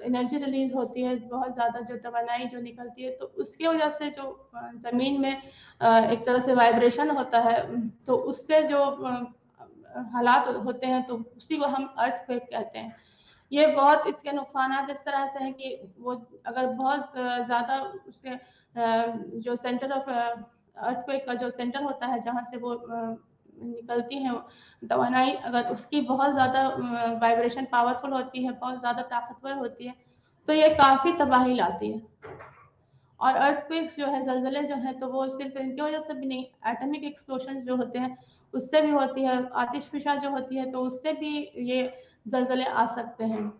एनर्जी रिलीज़ होती है, बहुत ज़्यादा जो तवानाई जो निकलती है, तो उसकी वजह से जो ज़मीन में एक तरह से वाइब्रेशन होता है, तो उससे जो हालात होते हैं, तो उसी को हम अर्थक्वेक कहते हैं। ये बहुत इसके नुकसानात इस तरह से हैं कि वो अगर बहुत ज़्यादा उसके जो सेंटर ऑफ अर्थक्वेक का जो सेंटर होता है, जहाँ से वो निकलती हैं तवानाई, अगर उसकी बहुत ज़्यादा वाइब्रेशन पावरफुल होती है, बहुत ज़्यादा ताकतवर होती है, तो ये काफ़ी तबाही लाती है। और अर्थक्वेक्स जो है, ज़लज़ले जो हैं, तो वो सिर्फ इनकी वजह से भी नहीं, एटॉमिक एक्सप्लोजन जो होते हैं उससे भी होती है, आतिशफ़िशा जो होती है तो उससे भी ये ज़लज़ले आ सकते हैं।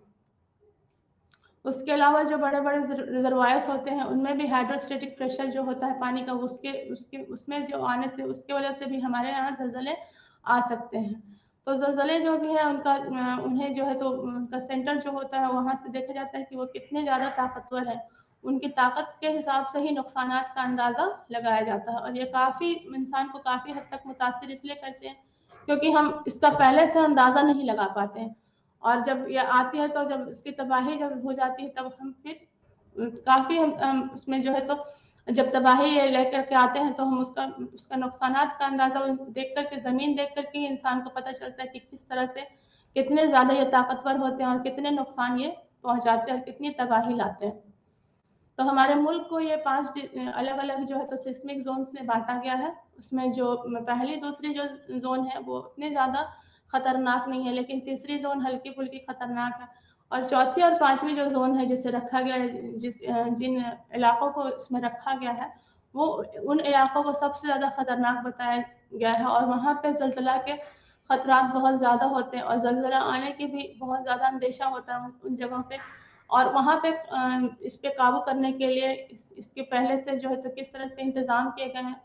उसके अलावा जो बड़े-बड़े रिज़र्वायर्स होते हैं, उनमें भी हाइड्रोस्टैटिक प्रेशर जो होता है पानी का, उसमें जो आने से, उसकी वजह से भी हमारे यहाँ ज़लज़ले आ सकते हैं। तो ज़लज़ले जो भी हैं उनका उन्हें जो है तो उनका सेंटर जो होता है, वहाँ से देखा जाता है कि वो कितने ज़्यादा ताकतवर हैं। उनकी ताकत के हिसाब से ही नुकसानात का अंदाज़ा लगाया जाता है, और ये काफ़ी इंसान को काफ़ी हद तक मुतासिर इसलिए करते हैं, क्योंकि हम इसका पहले से अंदाज़ा नहीं लगा पाते हैं। और जब ये आती है, तो जब उसकी तबाही जब हो जाती है, तब हम फिर काफ़ी उसमें जो है तो जब तबाही ये लेकर के आते हैं, तो हम उसका नुकसानात का अंदाज़ा देख कर के, ज़मीन देख कर के इंसान को पता चलता है कि किस तरह से कितने ज़्यादा ये ताकतवर होते हैं और कितने नुकसान ये पहुँचाते हैं और कितनी तबाही लाते हैं। तो हमारे मुल्क को ये 5 अलग-अलग जो है तो सिस्मिक ज़ोन्स में बाँटा गया है। उसमें जो पहली, दूसरी जो ज़ोन है, वो उतने ज़्यादा खतरनाक नहीं है, लेकिन तीसरी ज़ोन हल्की-फुल्की खतरनाक है। और चौथी और पाँचवीं जो ज़ोन है, जिसे रखा गया है, जिन इलाकों को इसमें रखा गया है, वो उन इलाकों को सबसे ज़्यादा खतरनाक बताया गया है, और वहाँ पे ज़लज़ला के खतरात बहुत ज़्यादा होते हैं, और ज़लज़ला आने की भी बहुत ज़्यादा अंदेशा होता है उन जगहों पे। और वहाँ पे इस पे काबू करने के लिए इसके पहले से जो है तो किस तरह से इंतज़ाम किए गए हैं,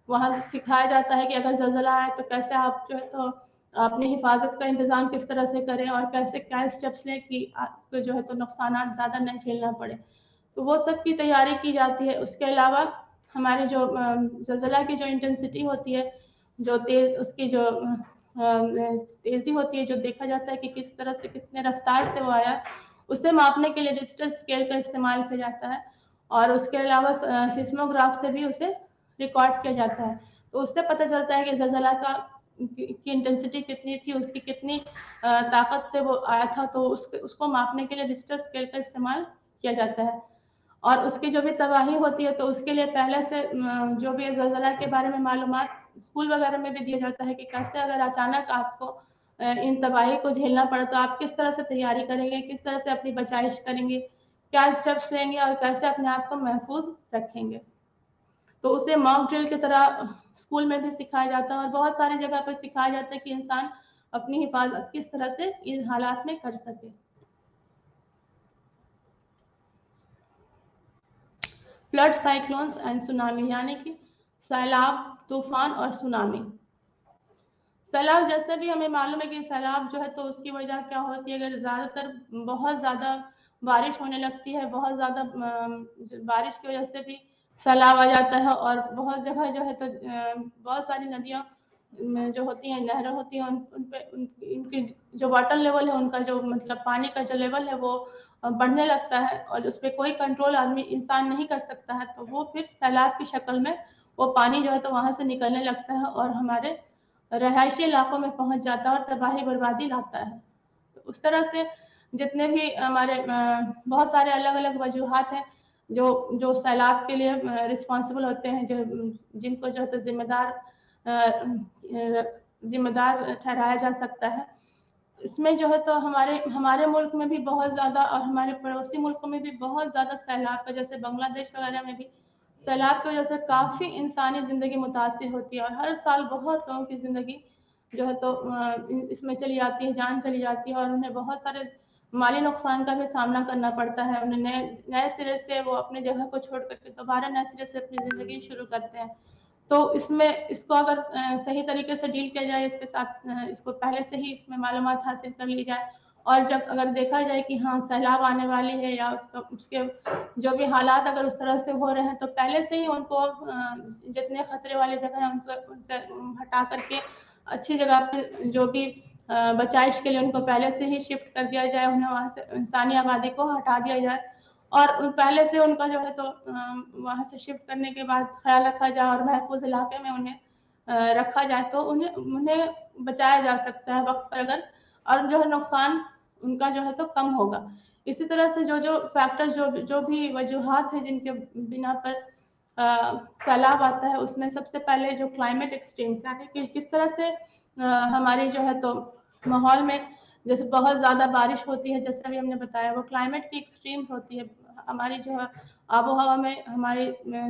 वहाँ सिखाया जाता है कि अगर ज़लज़ला आए तो कैसे आप जो है तो अपनी हिफाज़त का इंतज़ाम किस तरह से करें, और कैसे क्या स्टेप्स लें कि आपको जो है तो नुकसानात ज़्यादा नहीं झेलना पड़े। तो वो सब की तैयारी की जाती है। उसके अलावा हमारी जो ज़लज़ला की जो इंटेंसिटी होती है, जो उसकी जो तेज़ी होती है, जो देखा जाता है कि किस तरह से, कितने रफ़्तार से वो आया, उसे मापने के लिए रिक्टर स्केल का इस्तेमाल किया जाता है, और उसके अलावा सिस्मोग्राफ से भी उसे रिकॉर्ड किया जाता है। तो उससे पता चलता है कि ज़लज़ला की इंटेंसिटी कितनी थी, उसकी कितनी ताकत से वो आया था, तो उसको मापने के लिए रिक्टर स्केल का इस्तेमाल किया जाता है। और उसकी जो भी तबाही होती है, तो उसके लिए पहले से जो भी ज़लज़ला के बारे में मालूमात स्कूल वगैरह में भी दिया जाता है कि कैसे अगर अचानक आपको इन तबाही को झेलना पड़ा, तो आप किस तरह से तैयारी करेंगे, किस तरह से अपनी बचाइश करेंगे, क्या स्टेप्स लेंगे, और कैसे अपने आप को महफूज रखेंगे। तो उसे मॉक ड्रिल की तरह स्कूल में भी सिखाया जाता है, और बहुत सारी जगह पर सिखाया जाता है कि इंसान अपनी हिफाजत किस तरह से इन हालात में कर सके। फ्लड, साइक्लोन्स एंड सुनामी, यानी कि सैलाब, तूफान और सुनामी। सैलाब, जैसे भी हमें मालूम है कि सैलाब जो है तो उसकी वजह क्या होती है, अगर ज़्यादातर बहुत ज़्यादा बारिश होने लगती है, बहुत ज़्यादा बारिश की वजह से भी सैलाब आ जाता है, और बहुत जगह जो है तो बहुत सारी नदियाँ जो होती हैं, नहरें होती हैं, उन पे इनकी जो वाटर लेवल है, उनका जो मतलब पानी का जो लेवल है, वो बढ़ने लगता है, और उस पे कोई कंट्रोल आदमी इंसान नहीं कर सकता है, तो वो फिर सैलाब की शक्ल में वो पानी जो है तो वहाँ से निकलने लगता है, और हमारे रहायशी इलाकों में पहुँच जाता है और तबाही बर्बादी लाता है। तो उस तरह से जितने भी हमारे बहुत सारे अलग-अलग वजूहात हैं, जो सैलाब के लिए रिस्पॉन्सिबल होते हैं, जिनको जो है तो ज़िम्मेदार ठहराया जा सकता है। इसमें जो है तो हमारे मुल्क में भी बहुत ज़्यादा, और हमारे पड़ोसी मुल्कों में भी बहुत ज़्यादा सैलाब का, जैसे बांग्लादेश वगैरह में भी सैलाब की वजह से काफ़ी इंसानी ज़िंदगी मुतासिर होती है, और हर साल बहुत लोगों की ज़िंदगी जो है तो इसमें चली जाती है, जान चली जाती है, और उन्हें बहुत सारे माली नुकसान का भी सामना करना पड़ता है। उन्हें नए नए सिरे से वो अपनी जगह को छोड़ कर के दोबारा नए सिरे से अपनी ज़िंदगी शुरू करते हैं। तो इसको अगर सही तरीके से डील किया जाए, इसके साथ इसको पहले से ही इसमें मालूमात हासिल कर ली जाए, اور جب اگر دیکھا جائے کہ ہاں سیلاب آنے والی ہے یا اس کے جو بھی حالات اگر اس طرح سے ہو رہے ہیں تو پہلے سے ہی ان کو جتنے خطرے والی جگہ ہیں ان سے ہٹا کر کے اچھی جگہ پہ جو بھی بچائش کے لیے ان کو پہلے سے ہی شفٹ کر دیا جائے، انہیں وہاں سے انسانی آبادی کو ہٹا دیا جائے اور پہلے سے ان کا جو ہے تو وہاں سے شفٹ کرنے کے بعد خیال رکھا جائے اور محفوظ علاقے میں انہیں رکھا جائے تو انہیں بچایا جا سکتا ہے وقت پر اگر، اور جو ہے نقصان ان کا جو ہے تو کم ہوگا۔ اسی طرح سے جو فیکٹر جو بھی وجوہات ہیں جن کے بنا پر سیلاب آتا ہے، اس میں سب سے پہلے جو کلائمیٹ ایکسٹریمز یعنی کہ کس طرح سے ہماری جو ہے تو ماحول میں جیسے بہت زیادہ بارش ہوتی ہے، جیسے ابھی ہم نے بتایا وہ کلائمیٹ کی ایکسٹریمز ہوتی ہے، ہماری جو ہے آب و ہوا میں ہماری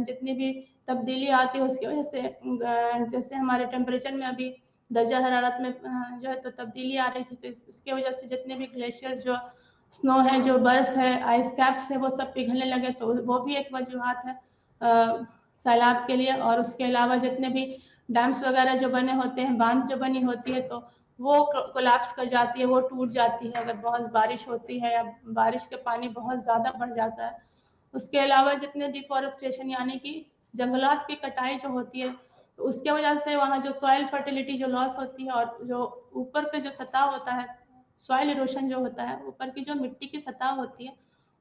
جتنی بھی تبدیلی آتی ہے اس کی وجہ سے، جیسے ہمارے ٹیمپریچر میں ابھی درجہ حرارت میں جو ہے تو تبدیلی آ رہی تھی، تو اس کی وجہ سے جتنے بھی گلیشیئرز جو سنو ہے، جو برف ہے، آئس کیپس ہے، وہ سب پگھلنے لگے تو وہ بھی ایک وجوہات ہے سیلاب کے لیے۔ اور اس کے علاوہ جتنے بھی ڈیمس وغیرہ جو بنے ہوتے ہیں، باندھ جو بنی ہوتی ہے تو وہ کولیپس کر جاتی ہے، وہ ٹوٹ جاتی ہے اگر بہت بارش ہوتی ہے یا بارش کے پانی بہت زیادہ بڑھ جاتا ہے۔ اس کے علاوہ جتنے ڈیفورسٹیشن یعنی کہ جنگلات کی کٹائی جو ہوتی ہے تو اس کے وجہ سے وہاں جو سوائل فرٹیلیٹی جو لاس ہوتی ہے اور جو اوپر کے جو سطح ہوتا ہے، سوائل ایروشن جو ہوتا ہے، اوپر کی جو مٹی کی سطح ہوتی ہے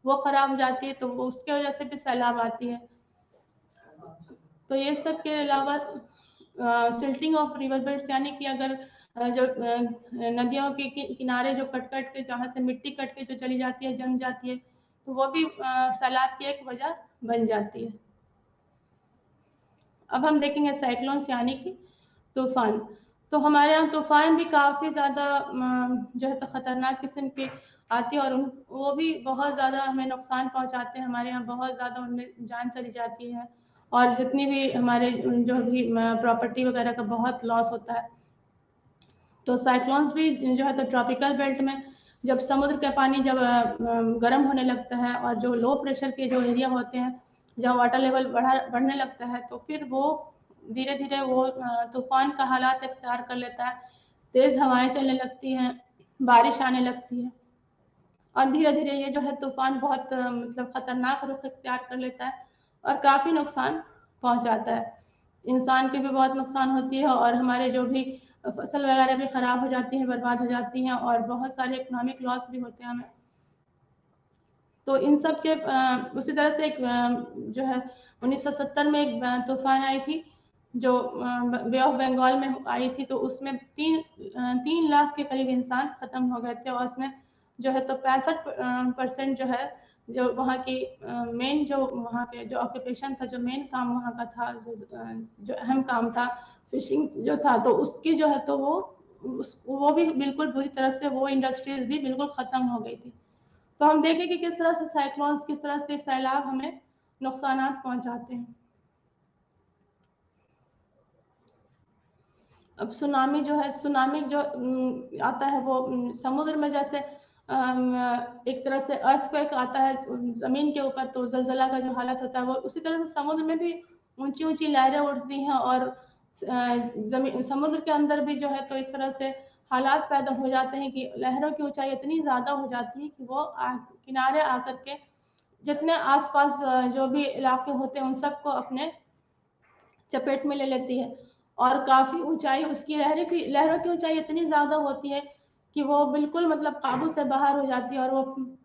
وہ خراب ہو جاتی ہے تو وہ اس کی وجہ سے بھی سیلاب آتی ہے۔ تو یہ سب کے علاوہ سلٹنگ آف ریور بیڈس یعنی کہ اگر جو ندیوں کے کنارے جو کٹ کے جہاں سے مٹی کٹ کے جو چلی جاتی ہے، جم جاتی ہے تو وہ بھی سیلاب کی ایک وجہ بن جاتی ہے۔ اب ہم دیکھیں گے سائیکلونس یعنی کہ طوفان۔ تو ہمارے یہاں طوفان بھی کافی زیادہ جو ہے تو خطرناک قسم کے آتی ہے اور وہ بھی بہت زیادہ ہمیں نقصان پہنچاتے ہیں، ہمارے یہاں بہت زیادہ ان میں جان چلی جاتی ہے اور جتنی بھی ہمارے جو بھی پراپرٹی وغیرہ کا بہت لاس ہوتا ہے۔ تو سائیکلونس بھی جو ہے تو ٹراپیکل بیلٹ میں جب سمندر کا پانی جب گرم ہونے لگتا ہے اور جو لو پریشر کے جو ایریا ہوتے ہیں جہاں واٹر لیول بڑھنے لگتا ہے تو پھر وہ دھیرے دھیرے وہ طوفان کا حالات اختیار کر لیتا ہے، تیز ہوائیں چلنے لگتی ہیں، بارش آنے لگتی ہے اور دھیرے دھیرے یہ جو ہے طوفان بہت مطلب خطرناک رخ اختیار کر لیتا ہے اور کافی نقصان پہنچاتا ہے، انسان کی بھی بہت نقصان ہوتی ہے اور ہمارے جو بھی فصل وغیرہ بھی خراب ہو جاتی ہیں، برباد ہو جاتی ہیں اور بہت سارے اکنامک لاس بھی ہوتے ہیں ہمیں۔ تو ان سب کے اسی طرح سے ایک جو ہے 1970 میں ایک طوفان آئی تھی جو بے آف بنگال میں آئی تھی، تو اس میں 3 لاکھ کے قریب انسان ختم ہو گئے تھے اور اس میں جو ہے تو 65% جو ہے جو وہاں کی مین جو وہاں کے جو آکوپیشن تھا، جو مین کام وہاں کا تھا، جو اہم کام تھا فشنگ جو تھا، تو اس کی جو ہے تو وہ بھی بالکل بری طرح سے وہ انڈسٹریز بھی بالکل ختم ہو گئی تھی۔ تو ہم دیکھیں کہ کس طرح سے سائیکلونز، کس طرح سے سیلاب ہمیں نقصانات پہنچاتے ہیں۔ اب سونامی جو ہے، سونامی جو آتا ہے وہ سمندر میں جیسے ایک طرح سے ارتھ کویک آتا ہے زمین کے اوپر تو زلزلہ کا جو حالت ہوتا ہے وہ اسی طرح سے سمندر میں بھی اونچی اونچی لہریں اٹھتی ہیں اور سمندر کے اندر بھی جو ہے تو اس طرح سے حالات پیدا ہو جاتے ہیں کہ لہروں کی اونچائی اتنی زیادہ ہو جاتی ہے کہ وہ کنارے آ کر کے جتنے آس پاس جو بھی علاقے ہوتے ہیں ان سب کو اپنے چپیٹ میں لے لیتی ہے اور کافی اونچائی اس کی لہروں کی اونچائی اتنی زیادہ ہوتی ہے کہ وہ بالکل مطلب قابو سے باہر ہو جاتی ہے اور وہ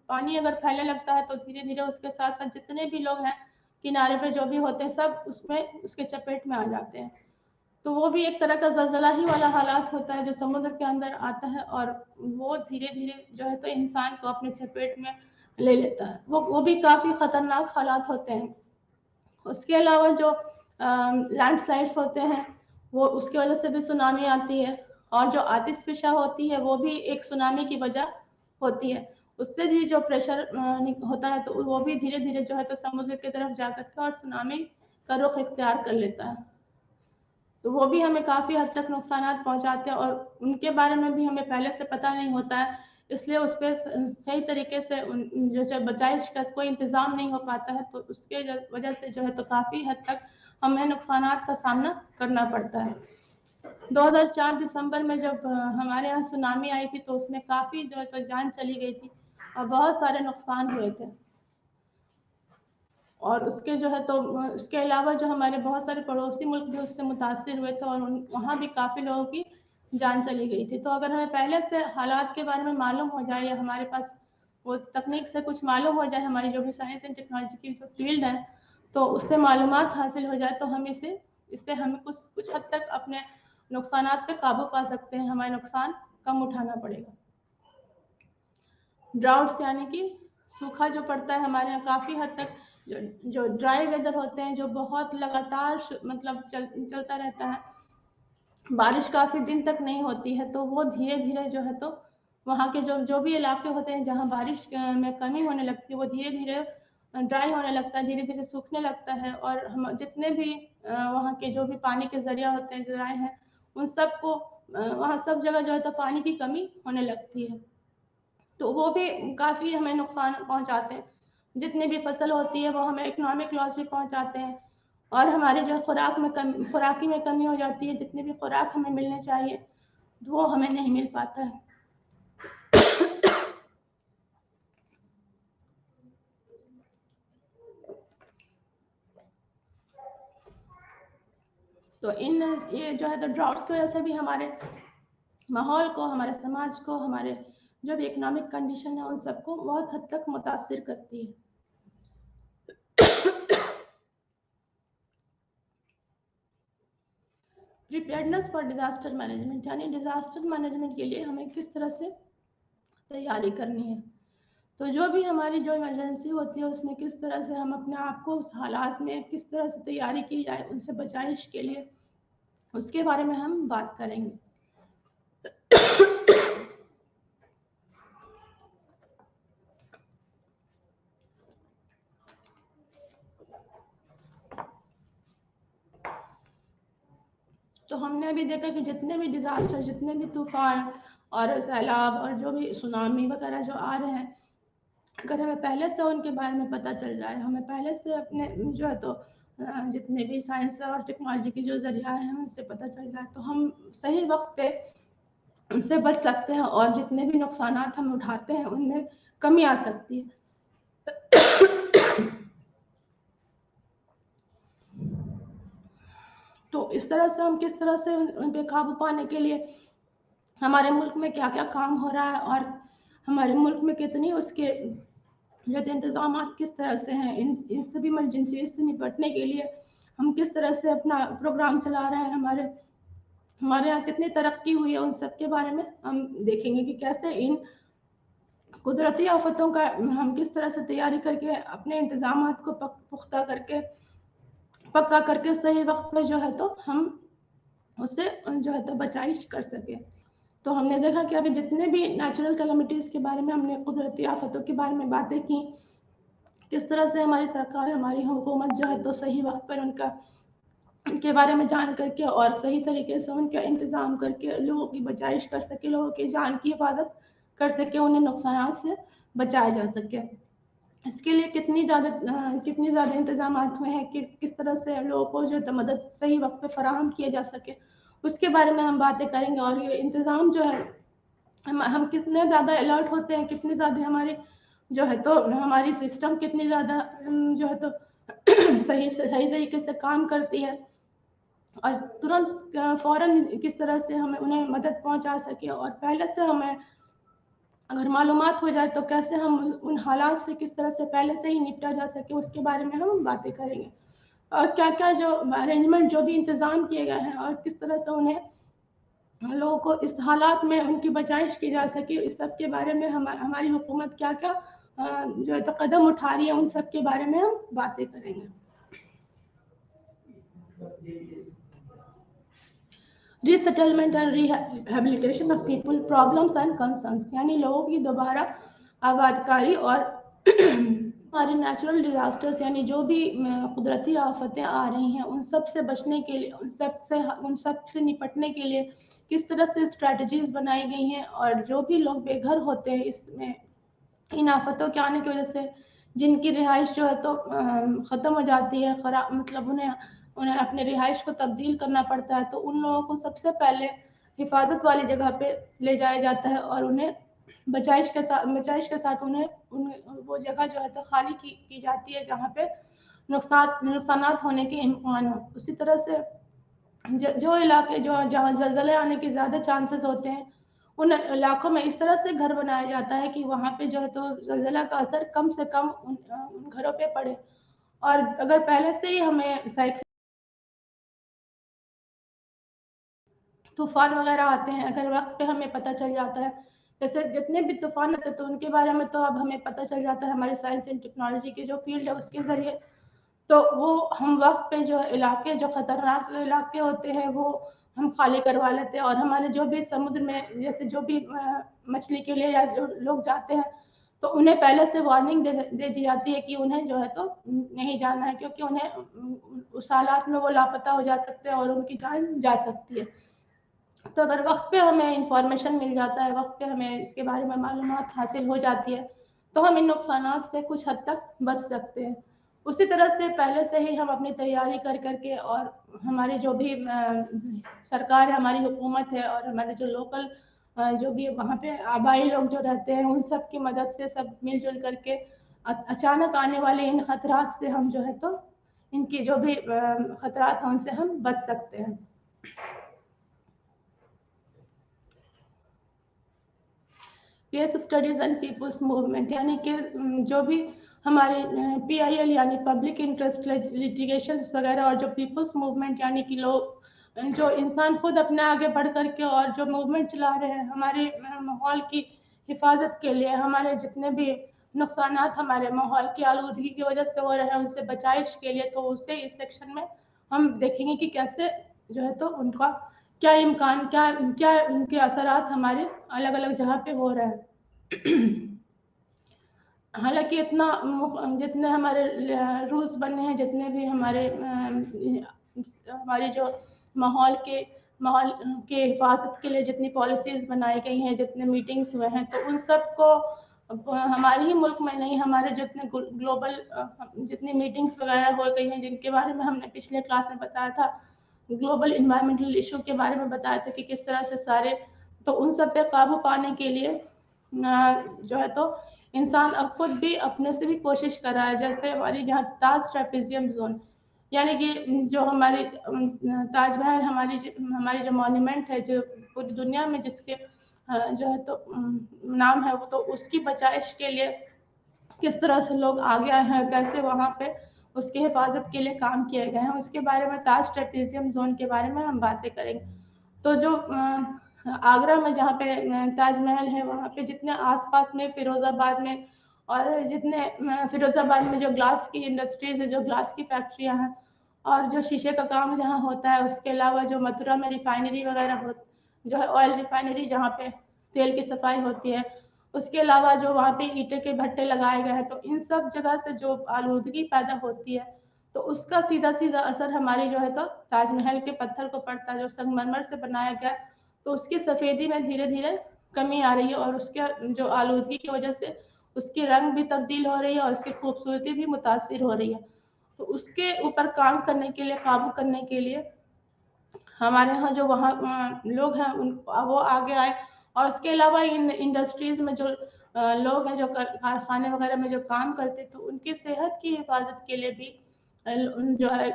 پانی اگر پھیلنے لگتا ہے تو دھیرے دھیرے اس کے ساتھ ساتھ جتنے بھی لوگ ہیں کنارے پہ جو بھی ہوتے ہیں سب اس کے چپیٹ میں آ جاتے ہیں۔ تو وہ بھی ایک طرح کا زلزلہ ہی والا حالات ہوتا ہے جو سمندر کے اندر آتا ہے اور وہ دھیرے دھیرے جو ہے تو انسان کو اپنے چپیٹ میں لے لیتا ہے، وہ بھی کافی خطرناک حالات ہوتے ہیں۔ اس کے علاوہ جو لینڈ سلائڈس ہوتے ہیں وہ اس کی وجہ سے بھی سونامی آتی ہے اور جو آتش فشاں ہوتی ہے وہ بھی ایک سونامی کی وجہ ہوتی ہے، اس سے بھی جو پریشر ہوتا ہے تو وہ بھی دھیرے دھیرے جو ہے تو سمندر کی طرف جا کر کے اور سونامی کا رخ اختیار کر لیتا ہے، تو وہ بھی ہمیں کافی حد تک نقصانات پہنچاتے ہیں اور ان کے بارے میں بھی ہمیں پہلے سے پتہ نہیں ہوتا ہے، اس لیے اس پہ صحیح طریقے سے جو بچائش کا کوئی انتظام نہیں ہو پاتا ہے، تو اس کے وجہ سے جو ہے تو کافی حد تک ہمیں نقصانات کا سامنا کرنا پڑتا ہے۔ 2004 दिसंबर में जब हमारे यहाँ सुनामी आई थी तो उसमें काफ़ी जो है तो जान चली गई थी और बहुत सारे नुकसान हुए थे। और उसके जो है तो उसके अलावा जो हमारे बहुत सारे पड़ोसी मुल्क भी उससे मुतासिर हुए थे और वहाँ भी काफ़ी लोगों की जान चली गई थी। तो अगर हमें पहले से हालात के बारे में मालूम हो जाए या हमारे पास वो तकनीक से कुछ मालूम हो जाए, हमारी जो भी साइंस एंड टेक्नोलॉजी की जो फील्ड है, तो उससे मालूमात हासिल हो जाए तो हम इससे हमें कुछ हद तक अपने नुकसानात पे काबू पा सकते हैं, हमारे नुकसान कम उठाना पड़ेगा। ड्राउट्स यानी कि सूखा जो पड़ता है हमारे यहाँ काफ़ी हद तक, जो ड्राई वेदर होते हैं, जो बहुत लगातार मतलब चलता रहता है, बारिश काफ़ी दिन तक नहीं होती है, तो वो धीरे धीरे जो है तो वहाँ के जो भी इलाके होते हैं जहाँ बारिश में कमी होने लगती है, वो धीरे धीरे ड्राई होने लगता है, धीरे धीरे सूखने लगता है। और हम जितने भी वहाँ के जो भी पानी के जरिया होते हैं, जराए हैं, उन सबको वहाँ सब जगह जो है तो पानी की कमी होने लगती है, तो वो भी काफ़ी हमें नुकसान पहुँचाते हैं। जितनी भी फसल होती है वो हमें इकोनॉमिक लॉस भी पहुँचाते हैं और हमारी जो खुराकी में कमी हो जाती है। जितनी भी खुराक हमें मिलने चाहिए वो हमें नहीं मिल पाता है। तो ये जो है तो ड्राउट्स की वजह से भी हमारे माहौल को, हमारे समाज को, हमारे जो भी इकोनॉमिक कंडीशन है उन सबको बहुत हद तक मुतासिर करती है। प्रिपेयर्डनेस फॉर डिजास्टर मैनेजमेंट, यानी डिजास्टर मैनेजमेंट के लिए हमें किस तरह से तैयारी करनी है। तो जो भी हमारी जो इमरजेंसी होती है उसमें किस तरह से हम अपने आप को उस हालात में किस तरह से तैयारी की जाए उनसे बचाइश के लिए, उसके बारे में हम बात करेंगे। तो हमने अभी देखा कि जितने भी डिजास्टर, जितने भी तूफान और सैलाब और जो भी सुनामी वगैरह जो आ रहे हैं, अगर हमें पहले से उनके बारे में पता चल जाए, हमें पहले से अपने जो है तो जितने भी साइंस और टेक्नोलॉजी के जो जरिया हैं उनसे पता चल जाए, तो हम सही वक्त पे उनसे बच सकते हैं और जितने भी नुकसानात हम उठाते हैं उनमें कमी आ सकती है। तो इस तरह से हम किस तरह से उन पे काबू पाने के लिए हमारे मुल्क में क्या क्या काम हो रहा है और हमारे मुल्क में कितनी उसके जो इंतजाम किस तरह से हैं, इन सभी इमरजेंसी से निपटने के लिए हम किस तरह से अपना प्रोग्राम चला रहे हैं, हमारे यहाँ कितनी तरक्की हुई है, उन सब के बारे में हम देखेंगे कि कैसे इन कुदरती आफतों का हम किस तरह से तैयारी करके अपने इंतजाम को पक्का करके सही वक्त पर जो है तो हम उससे जो है तो बचाइश कर सके। तो हमने देखा कि अभी जितने भी नेचुरल कैलेमिटीज़ के बारे में, हमने कुदरती आफतों के बारे में बातें की, किस तरह से हमारी सरकार, हमारी हुकूमत जो है तो सही वक्त पर उनके बारे में जान करके और सही तरीके से उनका इंतज़ाम करके लोगों की बचाइश कर सके, लोगों की जान की हिफाजत कर सके, उन्हें नुकसान से बचाया जा सके। इसके लिए कितनी ज़्यादा इंतजाम हुए हैं कि किस तरह से लोगों को जो है मदद सही वक्त पे फराहम किए जा सके, उसके बारे में हम बातें करेंगे। और ये इंतज़ाम जो है हम कितने ज़्यादा अलर्ट होते हैं, कितनी ज़्यादा हमारी जो है तो हमारी सिस्टम कितनी ज़्यादा जो है तो सही तरीके से काम करती है और तुरंत फ़ौरन किस तरह से हमें उन्हें मदद पहुंचा सके, और पहले से हमें अगर मालूमात हो जाए तो कैसे हम उन हालात से किस तरह से पहले से ही निपटा जा सके, उसके बारे में हम बातें करेंगे। और क्या क्या जो अरेंजमेंट, जो भी इंतज़ाम किए गए हैं और किस तरह से उन्हें लोगों को इस हालात में उनकी बचाइश की जा सके, इस सब के बारे में हमारी हुकूमत क्या क्या जो है तो कदम उठा रही है, उन सब के बारे में हम बातें करेंगे। Resettlement and rehabilitation of people, problems and concerns, यानी लोगों की दोबारा आबादकारी और हमारे नेचुरल डिजास्टर्स यानी जो भी कुदरती आफतें आ रही हैं उन सब से बचने के लिए, उन सब से निपटने के लिए किस तरह से स्ट्रैटेजीज बनाई गई हैं, और जो भी लोग बेघर होते हैं इसमें इन आफतों के आने की वजह से जिनकी रिहाइश जो है तो ख़त्म हो जाती है, खराब मतलब انہیں اپنے رہائش کو تبدیل کرنا پڑتا ہے، تو ان لوگوں کو سب سے پہلے حفاظت والی جگہ پہ لے جایا جاتا ہے اور انہیں بچائش کے ساتھ انہیں وہ جگہ جو ہے تو خالی کی جاتی ہے جہاں پہ نقصانات ہونے کے امکان ہو۔ اسی طرح سے جو علاقے جہاں زلزلے آنے کے زیادہ چانسز ہوتے ہیں، ان علاقوں میں اس طرح سے گھر بنایا جاتا ہے کہ وہاں پہ جو ہے تو زلزلہ کا اثر کم سے کم ان گھروں پہ پڑے۔ اور اگر پہلے سے ہی ہمیں طوفان وغیرہ آتے ہیں، اگر وقت پہ ہمیں پتہ چل جاتا ہے، جیسے جتنے بھی طوفان آتے ہیں تو ان کے بارے میں تو اب ہمیں پتہ چل جاتا ہے ہمارے سائنس اینڈ ٹیکنالوجی کی جو فیلڈ ہے اس کے ذریعے، تو وہ ہم وقت پہ جو علاقے جو خطرناک علاقے ہوتے ہیں وہ ہم خالی کروا لیتے ہیں، اور ہمارے جو بھی سمندر میں جیسے جو بھی مچھلی کے لیے یا جو لوگ جاتے ہیں تو انہیں پہلے سے وارننگ دے دی جاتی ہے کہ انہیں جو ہے تو نہیں جانا ہے، کیونکہ انہیں اس حالات میں وہ لاپتہ ہو جا سکتے ہیں اور ان کی جان جا سکتی ہے۔ تو اگر وقت پہ ہمیں انفارمیشن مل جاتا ہے، وقت پہ ہمیں اس کے بارے میں معلومات حاصل ہو جاتی ہے تو ہم ان نقصانات سے کچھ حد تک بچ سکتے ہیں۔ اسی طرح سے پہلے سے ہی ہم اپنی تیاری کر کے اور ہماری جو بھی سرکار ہے، ہماری حکومت ہے اور ہمارے جو لوکل جو بھی وہاں پہ آبائی لوگ جو رہتے ہیں ان سب کی مدد سے سب مل جل کر کے اچانک آنے والے ان خطرات سے ہم جو ہے تو ان کی جو بھی خطرات ہیں ان سے ہم بچ سکتے ہیں۔ Case studies and peoples movement, یعنی کہ جو بھی ہمارے PIL یعنی پبلک انٹرسٹ لیٹیگیشنز وغیرہ، اور جو پیپلز موومنٹ یعنی کہ لوگ جو انسان خود اپنے آگے بڑھ کر کے اور جو موومنٹ چلا رہے ہیں ہمارے ماحول کی حفاظت کے لیے، ہمارے جتنے بھی نقصانات ہمارے ماحول کی آلودگی کی وجہ سے ہو رہے ہیں ان سے بچائش کے لیے، تو اسے اس سیکشن میں ہم دیکھیں گے کہ کیسے جو ہے تو ان کا کیا امکان، کیا ان کے اثرات ہمارے الگ الگ جگہ پہ ہو رہے ہیں۔ حالانکہ جتنے ہمارے رولز بنے ہیں، جتنے بھی ہماری جو ماحول کے حفاظت کے لیے جتنی پالیسیز بنائی گئی ہیں، جتنے میٹنگز ہوئے ہیں، تو ان سب کو ہمارے ہی ملک میں نہیں، ہمارے جتنے گلوبل جتنی میٹنگز وغیرہ ہو گئی ہیں، جن کے بارے میں ہم نے پچھلے کلاس میں بتایا تھا، گلوبل انوائرمنٹل ایشو کے بارے میں بتایا تھا کہ کس طرح سے سارے، تو ان سب پہ قابو پانے کے لیے جو ہے تو انسان اب خود بھی اپنے سے بھی کوشش کر رہا ہے۔ جیسے ہماری جہاں تاج ٹریپیزیم زون، یعنی کہ جو ہماری تاج محل ہماری جو مونومنٹ ہے جو پوری دنیا میں جس کے جو ہے تو نام ہے، وہ تو اس کی بچائش کے لیے کس طرح سے لوگ آگے آئے ہیں، کیسے وہاں پہ اس کی حفاظت کے لیے کام کیے گئے ہیں، اس کے بارے میں تاج ٹریپیزیم زون کے بارے میں ہم باتیں کریں گے۔ تو جو آگرہ میں جہاں پہ تاج محل ہے، وہاں پہ جتنے آس پاس میں فیروز آباد میں اور جتنے فیروز آباد میں جو گلاس کی انڈسٹریز ہے، جو گلاس کی فیکٹریاں ہیں اور جو شیشے کا کام جہاں ہوتا ہے، اس کے علاوہ جو متھرا میں ریفائنری وغیرہ جو ہے آئل ریفائنری جہاں پہ تیل کی صفائی ہوتی ہے، اس کے علاوہ جو وہاں پہ اینٹیں کے بھٹے لگائے گئے ہیں، تو ان سب جگہ سے جو آلودگی پیدا ہوتی ہے تو اس کا سیدھا اثر ہماری جو ہے تو تاج محل کے پتھر کو پڑتا ہے، جو سنگ مرمر سے بنایا گیا، تو اس کی سفیدی میں دھیرے دھیرے کمی آ رہی ہے، اور اس کے جو آلودگی کی وجہ سے اس کی رنگ بھی تبدیل ہو رہی ہے اور اس کی خوبصورتی بھی متاثر ہو رہی ہے۔ تو اس کے اوپر کام کرنے کے لیے، قابو کرنے کے لیے ہمارے ہاں جو وہاں لوگ ہیں وہ آگے آئے، اور اس کے علاوہ انڈسٹریز میں جو لوگ ہیں، جو کارخانے وغیرہ میں جو کام کرتے، تو ان کی صحت کی حفاظت کے لیے بھی جو ہے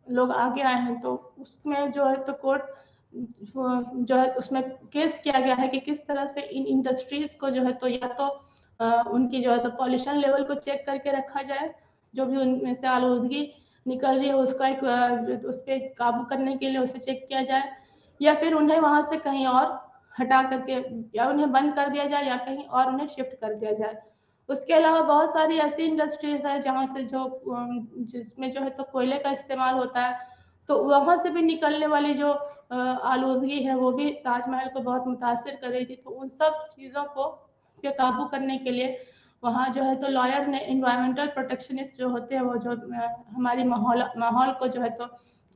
لوگ آگے آئے ہیں۔ تو اس میں جو ہے تو کورٹ جو ہے اس میں کیس کیا گیا ہے کہ کس طرح سے ان انڈسٹریز کو جو ہے تو یا تو ان کی جو ہے تو پالیوشن لیول کو چیک کر کے رکھا جائے، جو بھی ان میں سے آلودگی نکل رہی ہے اس کا اس پہ قابو کرنے کے لیے اسے چیک کیا جائے، یا پھر انہیں وہاں سے کہیں اور ہٹا کر کے یا انہیں بند کر دیا جائے یا کہیں اور انہیں شفٹ کر دیا جائے۔ اس کے علاوہ بہت ساری ایسی انڈسٹریز ہیں جہاں سے جس میں جو ہے تو کوئلے کا استعمال ہوتا ہے، تو وہاں سے بھی نکلنے والی جو آلودگی ہے وہ بھی تاج محل کو بہت متاثر کر رہی تھی۔ تو ان سب چیزوں کو پہ قابو کرنے کے لیے وہاں جو ہے تو لائر نے، انوائرمنٹل پروٹیکشنسٹ جو ہوتے ہیں، وہ جو ہماری ماحول کو جو ہے تو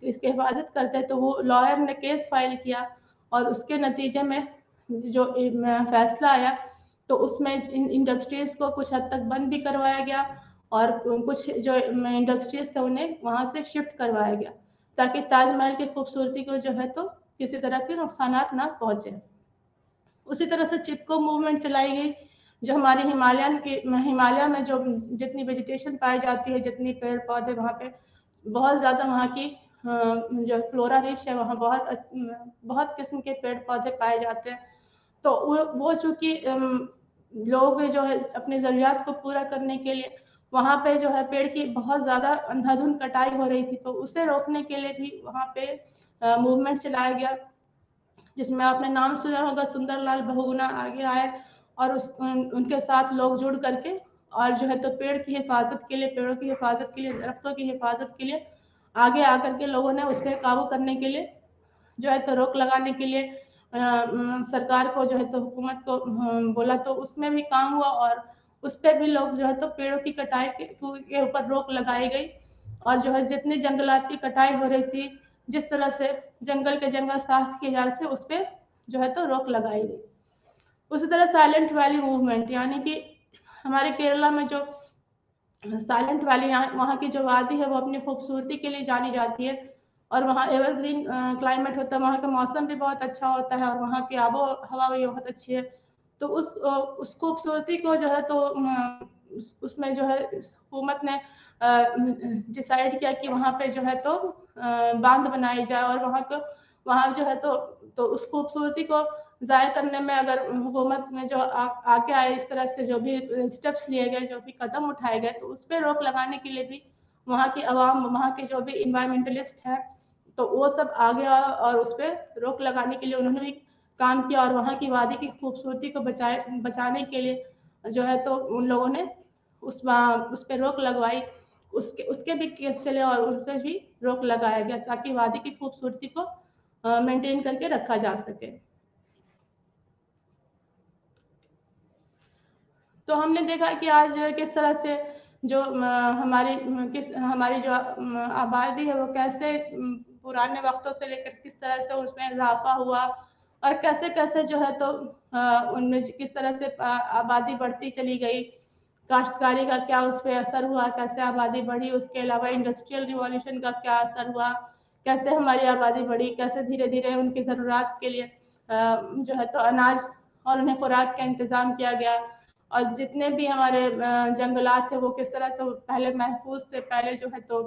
اس کی حفاظت کرتے ہیں، تو وہ لائر نے کیس فائل کیا، اور اس کے نتیجے میں جو فیصلہ آیا تو اس میں انڈسٹریز کو کچھ حد تک بند بھی کروایا گیا، اور کچھ جو انڈسٹریز تھے انہیں وہاں سے شفٹ کروایا گیا تاکہ تاج محل کی خوبصورتی کو جو ہے تو کسی طرح کے نقصانات نہ پہنچے۔ اسی طرح سے چپکو موومنٹ چلائی گئی جو ہماری ہمالیہ میں جو جتنی ویجیٹیشن پائی جاتی ہے، جتنی پیڑ پودے وہاں پہ بہت زیادہ وہاں کی جو فلورا ریچ ہے وہاں بہت قسم کے پیڑ پودے پائے جاتے ہیں۔ تو وہ چونکہ لوگ جو ہے اپنی ضروریات کو پورا کرنے کے لیے وہاں پہ جو ہے پیڑ کی بہت زیادہ اندھا دھند کٹائی ہو رہی تھی، تو اسے روکنے کے لیے بھی وہاں پہ موومنٹ چلایا گیا، جس میں آپ نے نام سنا ہوگا سندر لال بہگنا آگے آئے اور ان کے ساتھ لوگ جڑ کر کے اور جو ہے تو پیڑ کی حفاظت کے لیے، پیڑوں کی حفاظت کے لیے، درختوں کی حفاظت کے لیے آگے آ کر کے لوگوں نے اس پہ قابو کرنے کے لیے جو ہے تو روک لگانے کے لیے سرکار کو جو ہے تو حکومت کو بولا، تو اس میں بھی کام ہوا اور اس پہ بھی لوگ جو ہے تو پیڑوں کی کٹائی کے اوپر روک لگائی گئی اور جو ہے جتنی جنگلات کی کٹائی ہو رہی تھی، جس طرح سے جنگل کے جنگل صاف کیے جا رہے تھے، اس پہ جو ہے تو روک لگائی گئی۔ اسی طرح سائلنٹ ویلی موومنٹ، یعنی کہ ہمارے کیرلا میں جو سائلنٹ ویلی وہاں کی جو وادی ہے وہ اپنی خوبصورتی کے لیے جانی جاتی ہے اور وہاں ایور گرین کلائمیٹ ہوتا ہے، وہاں کا موسم بھی بہت اچھا ہوتا ہے اور وہاں کی آب و ہوا بھی بہت اچھی ہے۔ تو اس خوبصورتی کو جو ہے تو اس میں جو ہے حکومت نے ڈیسائیڈ کیا کہ وہاں پہ جو ہے تو باندھ بنائی جائے اور وہاں جو ہے تو اس خوبصورتی کو ضائع کرنے میں اگر حکومت میں جو آگے آئے اس طرح سے جو بھی اسٹیپس لیے گئے، جو بھی قدم اٹھائے گئے، تو اس پہ روک لگانے کے لیے بھی وہاں کی عوام، وہاں کے جو بھی انوائرمنٹلسٹ ہیں تو وہ سب آگے آئے اور اس پہ روک لگانے کے لیے انہوں نے بھی کام کیا اور وہاں کی وادی کی خوبصورتی کو بچانے کے لیے جو ہے تو ان لوگوں نے اس پہ روک لگوائی، اس کے بھی کیس چلے اور اس پہ بھی روک لگایا گیا تاکہ وادی کی خوبصورتی کو مینٹین کر کے رکھا جا سکے۔ تو ہم نے دیکھا کہ آج کس طرح سے جو ہماری جو آبادی ہے وہ کیسے پرانے وقتوں سے لے کر کس طرح سے اس میں اضافہ ہوا اور کیسے کیسے جو ہے تو ان میں کس طرح سے آبادی بڑھتی چلی گئی، کاشتکاری کا کیا اس پہ اثر ہوا، کیسے آبادی بڑھی، اس کے علاوہ انڈسٹریل ریولیوشن کا کیا اثر ہوا، کیسے ہماری آبادی بڑھی، کیسے دھیرے دھیرے ان کی ضرورات کے لیے جو ہے تو اناج اور انہیں خوراک کا انتظام کیا گیا اور جتنے بھی ہمارے جنگلات تھے وہ کس طرح سے پہلے محفوظ تھے، پہلے جو ہے تو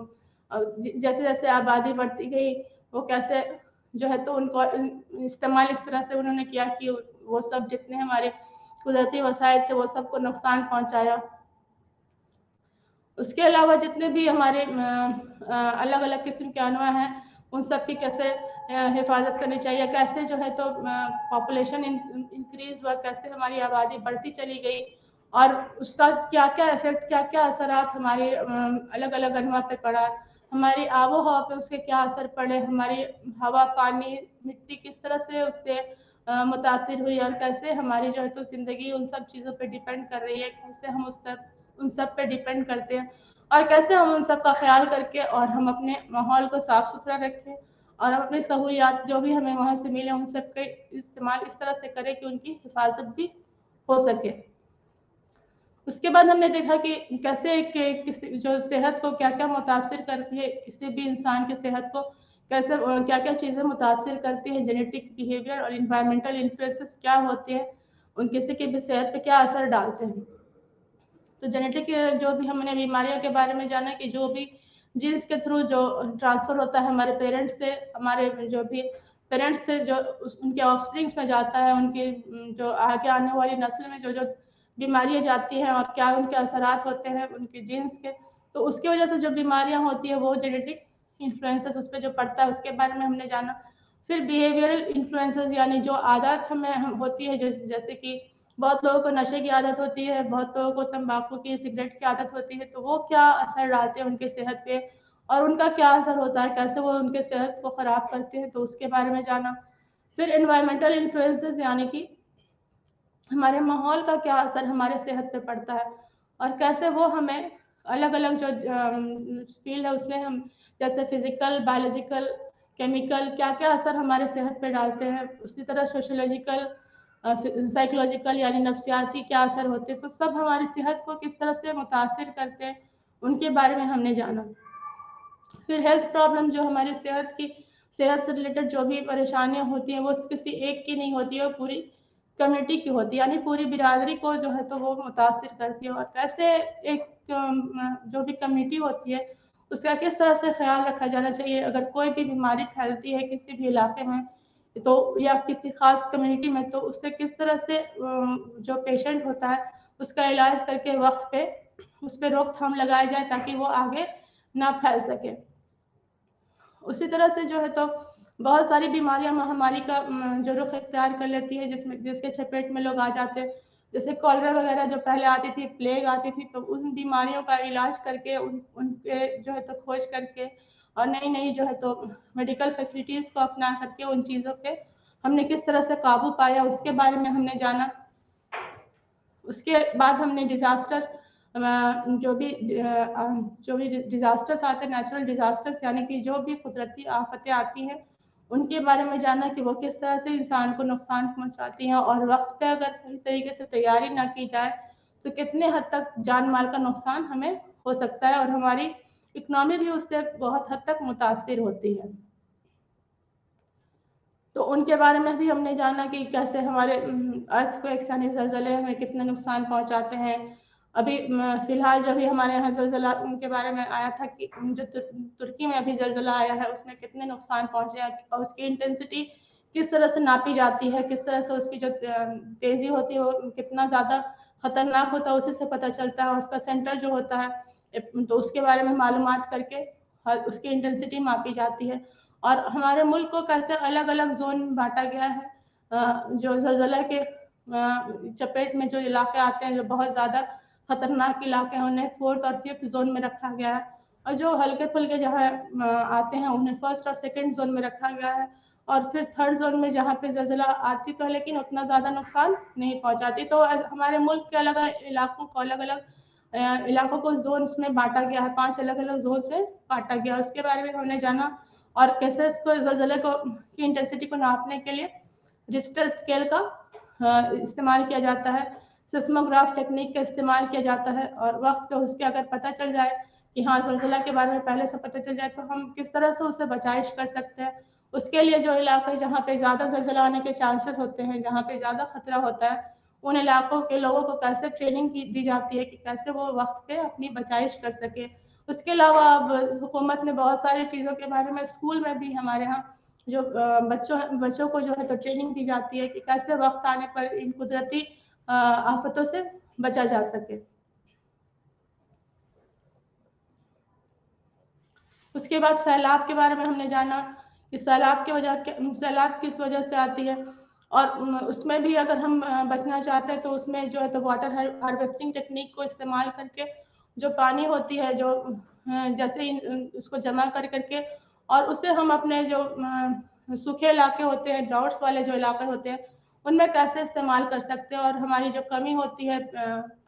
جیسے جیسے آبادی بڑھتی گئی وہ کیسے جو ہے تو ان کو استعمال اس طرح سے انہوں نے کیا کہ وہ سب جتنے ہمارے قدرتی وسائل تھے وہ سب کو نقصان پہنچایا۔ اس کے علاوہ جتنے بھی ہمارے الگ الگ قسم کے انواع ہیں ان سب کی کیسے حفاظت کرنی چاہیے، کیسے جو ہے تو پاپولیشن انکریز ہوا، کیسے ہماری آبادی بڑھتی چلی گئی اور اس کا کیا کیا ایفیکٹ، کیا کیا اثرات ہماری الگ الگ انواع پہ پڑا، ہماری آب و ہوا پہ اس کے کیا اثر پڑے، ہماری ہوا، پانی، مٹی کس طرح سے اس سے متاثر ہوئی اور کیسے ہماری جو ہے تو زندگی ان سب چیزوں پہ ڈیپینڈ کر رہی ہے، کیسے ہم ان سب پہ ڈیپینڈ کرتے ہیں اور کیسے ہم ان سب کا خیال کر کے اور ہم اپنے ماحول کو صاف ستھرا رکھیں اور اپنی سہولیات جو بھی ہمیں وہاں سے ملے ان سب کا استعمال اس طرح سے کریں کہ ان کی حفاظت بھی ہو سکے۔ اس کے بعد ہم نے دیکھا کہ کیسے جو صحت کو کیا کیا متاثر کرتی ہے، کسی بھی انسان کی صحت کو کیسے کیا کیا چیزیں متاثر کرتی ہیں، جینیٹک بیہیویئر اور انوائرمنٹل انفلوئنسز کیا ہوتے ہیں، ان کسی کی بھی صحت پہ کیا اثر ڈالتے ہیں۔ تو جینیٹک جو بھی ہم نے بیماریوں کے بارے میں جانا کہ جو بھی جینس کے تھرو جو ٹرانسفر ہوتا ہے ہمارے پیرنٹس سے، ہمارے جو بھی پیرنٹس سے جو ان کے آف اسپرنگس میں جاتا ہے، ان کی جو آگے آنے والی نسل میں جو بیماریاں جاتی ہیں اور کیا ان کے اثرات ہوتے ہیں ان کے جینس کے، تو اس کی وجہ سے جو بیماریاں ہوتی ہیں وہ جینیٹک انفلوئنسز اس پہ جو پڑتا ہے اس کے بارے میں ہم نے جانا۔ پھر بیہیویئرل انفلوئنسز یعنی جو عادات ہمیں ہوتی ہے، جیسے کہ بہت لوگوں کو نشے کی عادت ہوتی ہے، بہت لوگوں کو تمباکو کی، سگریٹ کی عادت ہوتی ہے، تو وہ کیا اثر ڈالتے ہیں ان کی صحت پہ اور ان کا کیا اثر ہوتا ہے، کیسے وہ ان کے صحت کو خراب کرتے ہیں، تو اس کے بارے میں جانا۔ پھر انوائرمنٹل انفلوئنسز یعنی کہ ہمارے ماحول کا کیا اثر ہمارے صحت پہ پڑتا ہے اور کیسے وہ ہمیں الگ الگ جو فیلڈ ہے اس میں ہم جیسے فزیکل، بایولوجیکل، کیمیکل کیا کیا اثر ہمارے صحت پہ ڈالتے ہیں، اسی طرح سوشولوجیکل، سائیکولوجیکل یعنی نفسیاتی کیا اثر ہوتے ہیں، تو سب ہماری صحت کو کس طرح سے متاثر کرتے ہیں उनके बारे में हमने जाना। फिर हेल्थ प्रॉब्लम, जो हमारी सेहत से रिलेटेड जो भी परेशानियां होती हैं वो किसी एक की नहीं होती है, वो पूरी कम्युनिटी की होती है, यानी पूरी बिरादरी को जो है तो वो मुतासिर करती है। और कैसे एक जो भी कम्युनिटी होती है उसका किस तरह से ख्याल रखा जाना चाहिए, अगर कोई भी बीमारी फैलती है किसी भी इलाके में तो या किसी खास कम्युनिटी में, तो उससे किस तरह से जो पेशेंट होता है उसका इलाज करके वक्त पे उस पर रोकथाम लगाई जाए ताकि वो आगे ना फैल सके। उसी तरह से जो है तो बहुत सारी बीमारियां महामारी का जो रुख इख्तियार कर लेती है, जिसके चपेट में लोग आ जाते हैं। जैसे कॉलरा वगैरह जो पहले आती थी, प्लेग आती थी, तो उन बीमारियों का इलाज करके उनके जो है तो खोज करके और नई नई जो है तो मेडिकल फैसिलिटीज़ को अपना करके उन चीज़ों पे हमने किस तरह से काबू पाया उसके बारे में हमने जाना। उसके बाद हमने डिज़ास्टर, जो भी डिज़ास्टर्स आते हैं, नेचुरल डिज़ास्टर्स यानी कि जो भी कुदरती आफतें आती हैं उनके बारे में जाना कि वो किस तरह से इंसान को नुकसान पहुंचाती हैं, और वक्त पे अगर सही तरीके से तैयारी ना की जाए तो कितने हद तक जान माल का नुकसान हमें हो सकता है और हमारी इकोनॉमी भी उससे बहुत हद तक मुतासिर होती है। तो उनके बारे में भी हमने जाना कि कैसे हमारे अर्थक्वेक्स यानी ज़लज़ले हमें कितना नुकसान पहुंचाते हैं। अभी फिलहाल जो भी हमारे यहाँ ज़लज़ला उनके बारे में आया था कि जो तुर्की में अभी ज़लज़ला आया है उसमें कितने नुकसान पहुंचे हैं और उसकी इंटेंसिटी किस तरह से नापी जाती है, किस तरह से उसकी जो तेज़ी होती है वो कितना ज़्यादा खतरनाक होता है उसी से पता चलता है। उसका सेंटर जो होता है तो उसके बारे में मालूमात करके उसकी इंटेंसिटी मापी जाती है। और हमारे मुल्क को कैसे अलग अलग जोन में बांटा गया है। जो ज़लज़ला के चपेट में जो इलाके आते हैं जो बहुत ज़्यादा खतरनाक इलाके हैं उन्हें 4th और 5th जोन में रखा गया है, और जो हल्के फुल्के जहाँ आते हैं उन्हें 1st और 2nd जोन में रखा गया है। और फिर 3rd जोन में जहाँ पे ज़लज़ला आती तो है लेकिन उतना ज़्यादा नुकसान नहीं पहुँचाती। तो हमारे मुल्क के अलग अलग इलाकों को इलाकों को जोन्स में बांटा गया है, 5 अलग अलग जोन्स में बांटा गया। उसके बारे में हमने जाना और कैसे इसको ज़लज़ले की इंटेंसिटी को नापने के लिए रिक्टर स्केल का इस्तेमाल किया जाता है, सिस्मोग्राफ टेक्निक का इस्तेमाल किया जाता है। और वक्त पे उसके अगर पता चल जाए कि हाँ ज़लज़ला के बारे में पहले से पता चल जाए तो हम किस तरह से उससे बचाइश कर सकते हैं। उसके लिए जो इलाके जहाँ पे ज़्यादा ज़लज़ला आने के चांसेस होते हैं, जहाँ पे ज़्यादा खतरा होता है, उन इलाकों के लोगों को कैसे ट्रेनिंग दी जाती है कि कैसे वो वक्त पे अपनी बचाइश कर सके। उसके अलावा अब हुकूमत ने बहुत सारी चीज़ों के बारे में स्कूल में भी हमारे यहाँ जो बच्चों को जो है तो ट्रेनिंग दी जाती है कि कैसे वक्त आने पर इन कुदरती आफतों से बचा जा सके। उसके बाद सैलाब के बारे में हमने जाना कि सैलाब किस वजह से आती है, और उसमें भी अगर हम बचना चाहते हैं तो उसमें जो है तो वाटर हार्वेस्टिंग टेक्निक को इस्तेमाल करके जो पानी होती है जो जैसे उसको जमा करके और उसे हम अपने जो सूखे इलाके होते हैं, ड्राउट्स वाले जो इलाके होते हैं उनमें कैसे इस्तेमाल कर सकते हैं। और हमारी जो कमी होती है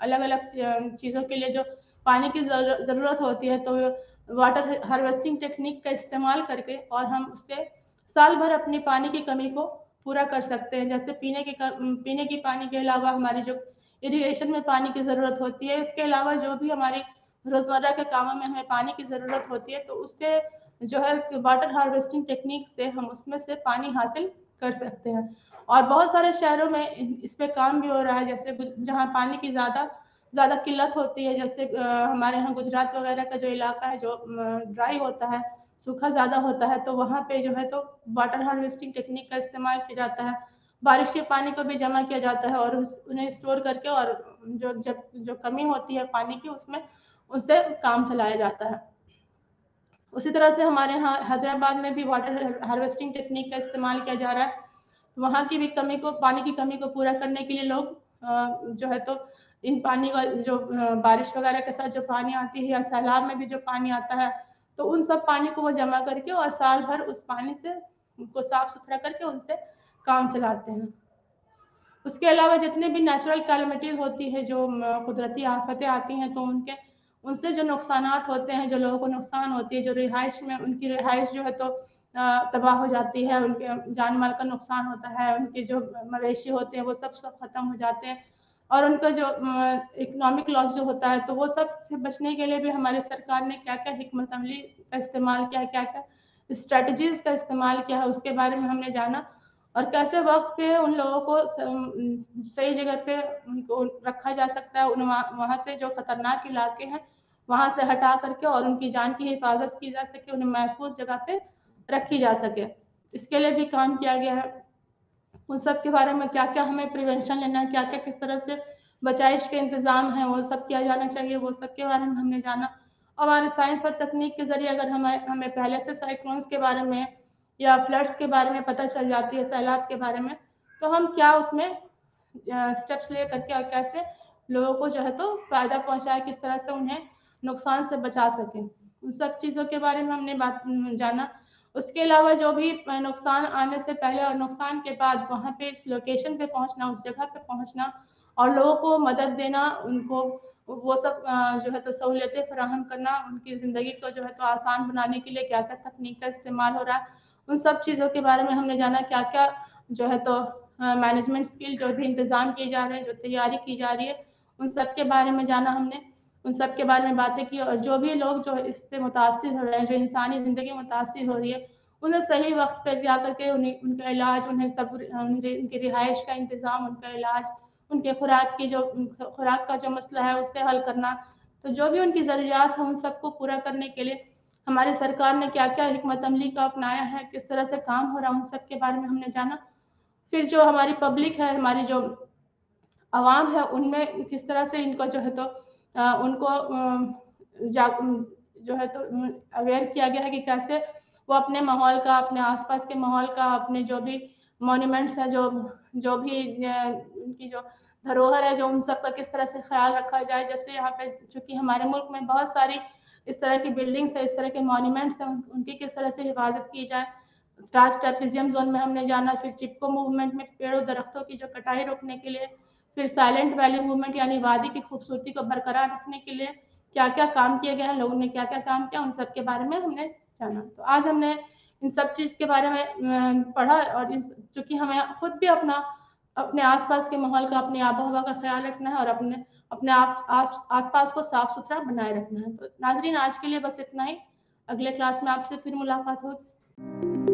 अलग अलग चीज़ों के लिए जो पानी की ज़रूरत होती है, तो वाटर हार्वेस्टिंग टेक्निक का इस्तेमाल करके और हम उससे साल भर अपनी पानी की कमी को पूरा कर सकते हैं। जैसे पीने की पानी के अलावा हमारी जो इरिगेशन में पानी की ज़रूरत होती है, इसके अलावा जो भी हमारी रोज़मर्रा के कामों में हमें पानी की ज़रूरत होती है, तो उससे जो है वाटर हार्वेस्टिंग टेक्निक से हम उसमें से पानी हासिल कर सकते हैं। और बहुत सारे शहरों में इस पे काम भी हो रहा है, जैसे जहाँ पानी की ज़्यादा किल्लत होती है, जैसे हमारे यहाँ गुजरात वगैरह का जो इलाका है जो ड्राई होता है, सूखा ज़्यादा होता है, तो वहाँ पे जो है तो वाटर हार्वेस्टिंग टेक्निक का इस्तेमाल किया जाता है। बारिश के पानी को भी जमा किया जाता है और उन्हें स्टोर करके और जो कमी होती है पानी की उसमें उससे काम चलाया जाता है। उसी तरह से हमारे यहाँ हैदराबाद में भी वाटर हार्वेस्टिंग टेक्निक का इस्तेमाल किया जा रहा है। वहाँ की भी पानी की कमी को पूरा करने के लिए लोग जो है तो इन पानी का जो बारिश वगैरह के साथ जो पानी आती है या सैलाब में भी जो पानी आता है, तो उन सब पानी को वो जमा करके और साल भर उस पानी से उनको साफ सुथरा करके उनसे काम चलाते हैं। उसके अलावा जितने भी नेचुरल कैलेमिटीज होती है, जो कुदरती आफतें आती हैं, तो उनसे जो नुकसानात होते हैं, जो लोगों को नुकसान होती है, जो रिहाइश में उनकी रिहाइश जो है तो तबाह हो जाती है, उनके जान माल का नुकसान होता है, उनके जो मवेशी होते हैं वो सब खत्म हो जाते हैं। اور ان کا جو اکنامک لاس جو ہوتا ہے تو وہ سب سے بچنے کے لیے بھی ہماری سرکار نے کیا کیا حکمت عملی کا استعمال کیا ہے، کیا کیا اسٹریٹجیز کا استعمال کیا ہے، اس کے بارے میں ہم نے جانا، اور کیسے وقت پہ ان لوگوں کو صحیح جگہ پہ ان کو رکھا جا سکتا ہے، وہاں سے جو خطرناک علاقے ہیں وہاں سے ہٹا کر کے اور ان کی جان کی حفاظت کی جا سکے، انہیں محفوظ جگہ پہ رکھی جا سکے، اس کے لیے بھی کام کیا گیا ہے۔ ان سب کے بارے میں کیا کیا ہمیں پریونشن لینا ہے، کیا کیا کس طرح سے بچائش کے انتظام ہیں وہ سب کیا جانا چاہیے، وہ سب کے بارے میں ہم نے جانا۔ ہمارے سائنس اور تکنیک کے ذریعے اگر ہمیں پہلے سے سائیکلونز کے بارے میں یا فلڈس کے بارے میں پتہ چل جاتی ہے، سیلاب کے بارے میں، تو ہم کیا اس میں سٹیپس لے کر کے اور کیسے لوگوں کو جو ہے تو فائدہ پہنچائے، کس طرح سے انہیں نقصان سے بچا سکیں، ان سب چیزوں کے بارے میں ہم نے جانا۔ اس کے علاوہ جو بھی نقصان آنے سے پہلے اور نقصان کے بعد وہاں پہ اس لوکیشن پہ پہنچنا، اس جگہ پہ پہنچنا اور لوگوں کو مدد دینا، ان کو وہ سب جو ہے تو سہولتیں فراہم کرنا، ان کی زندگی کو جو ہے تو آسان بنانے کے لیے کیا کیا تکنیک کا استعمال ہو رہا ہے، ان سب چیزوں کے بارے میں ہم نے جانا، کیا کیا جو ہے تو مینجمنٹ اسکل جو بھی انتظام کیے جا رہے ہیں، جو تیاری کی جا رہی ہے، ان سب کے بارے میں جانا ہم نے، ان سب کے بارے میں باتیں کی، اور جو بھی لوگ جو اس سے متاثر ہو رہے ہیں، جو انسانی زندگی متاثر ہو رہی ہے، انہیں صحیح وقت پہ جا کر کے ان کا علاج، ان کی رہائش کا انتظام، ان کا علاج، ان کے خوراک کا جو مسئلہ ہے اس سے حل کرنا، تو جو بھی ان کی ضروریات ہیں ان سب کو پورا کرنے کے لیے ہماری سرکار نے کیا کیا حکمت عملی کا اپنایا ہے، کس طرح سے کام ہو رہا ہے، ان سب کے بارے میں ہم نے جانا۔ پھر جو ہماری پبلک ہے، ہماری جو عوام ہے، ان میں کس طرح سے ان کو جو ہے تو ان کو جو ہے تو اویئر کیا گیا ہے کہ کیسے وہ اپنے ماحول کا، اپنے آس پاس کے ماحول کا، اپنے جو بھی مونیومنٹس ہیں، جو بھی ان کی جو دھروہر ہے، جو ان سب کا کس طرح سے خیال رکھا جائے۔ جیسے یہاں پہ چونکہ ہمارے ملک میں بہت ساری اس طرح کی بلڈنگس ہیں، اس طرح کے مونیومنٹس ہیں، ان کی کس طرح سے حفاظت کی جائے۔ ٹراس ٹریپیزیم زون میں ہم نے جانا، پھر چپکو موومنٹ میں پیڑ و درختوں کی جو کٹائی روکنے کے لیے، پھر سائلنٹ ویلی موومنٹ یعنی وادی کی خوبصورتی کو برقرار رکھنے کے لیے کیا کیا کام کیے گئے ہیں، لوگوں نے کیا کیا کام کیا، ان سب کے بارے میں ہم نے جانا۔ تو آج ہم نے ان سب چیز کے بارے میں پڑھا، اور چونکہ ہمیں خود بھی اپنے آس پاس کے ماحول کا، اپنی آب و ہوا کا خیال رکھنا ہے، اور اپنے آس پاس کو صاف ستھرا بنائے رکھنا ہے۔ تو ناظرین، آج کے لیے بس اتنا ہی، اگلے کلاس میں آپ سے پھر ملاقات ہوگی۔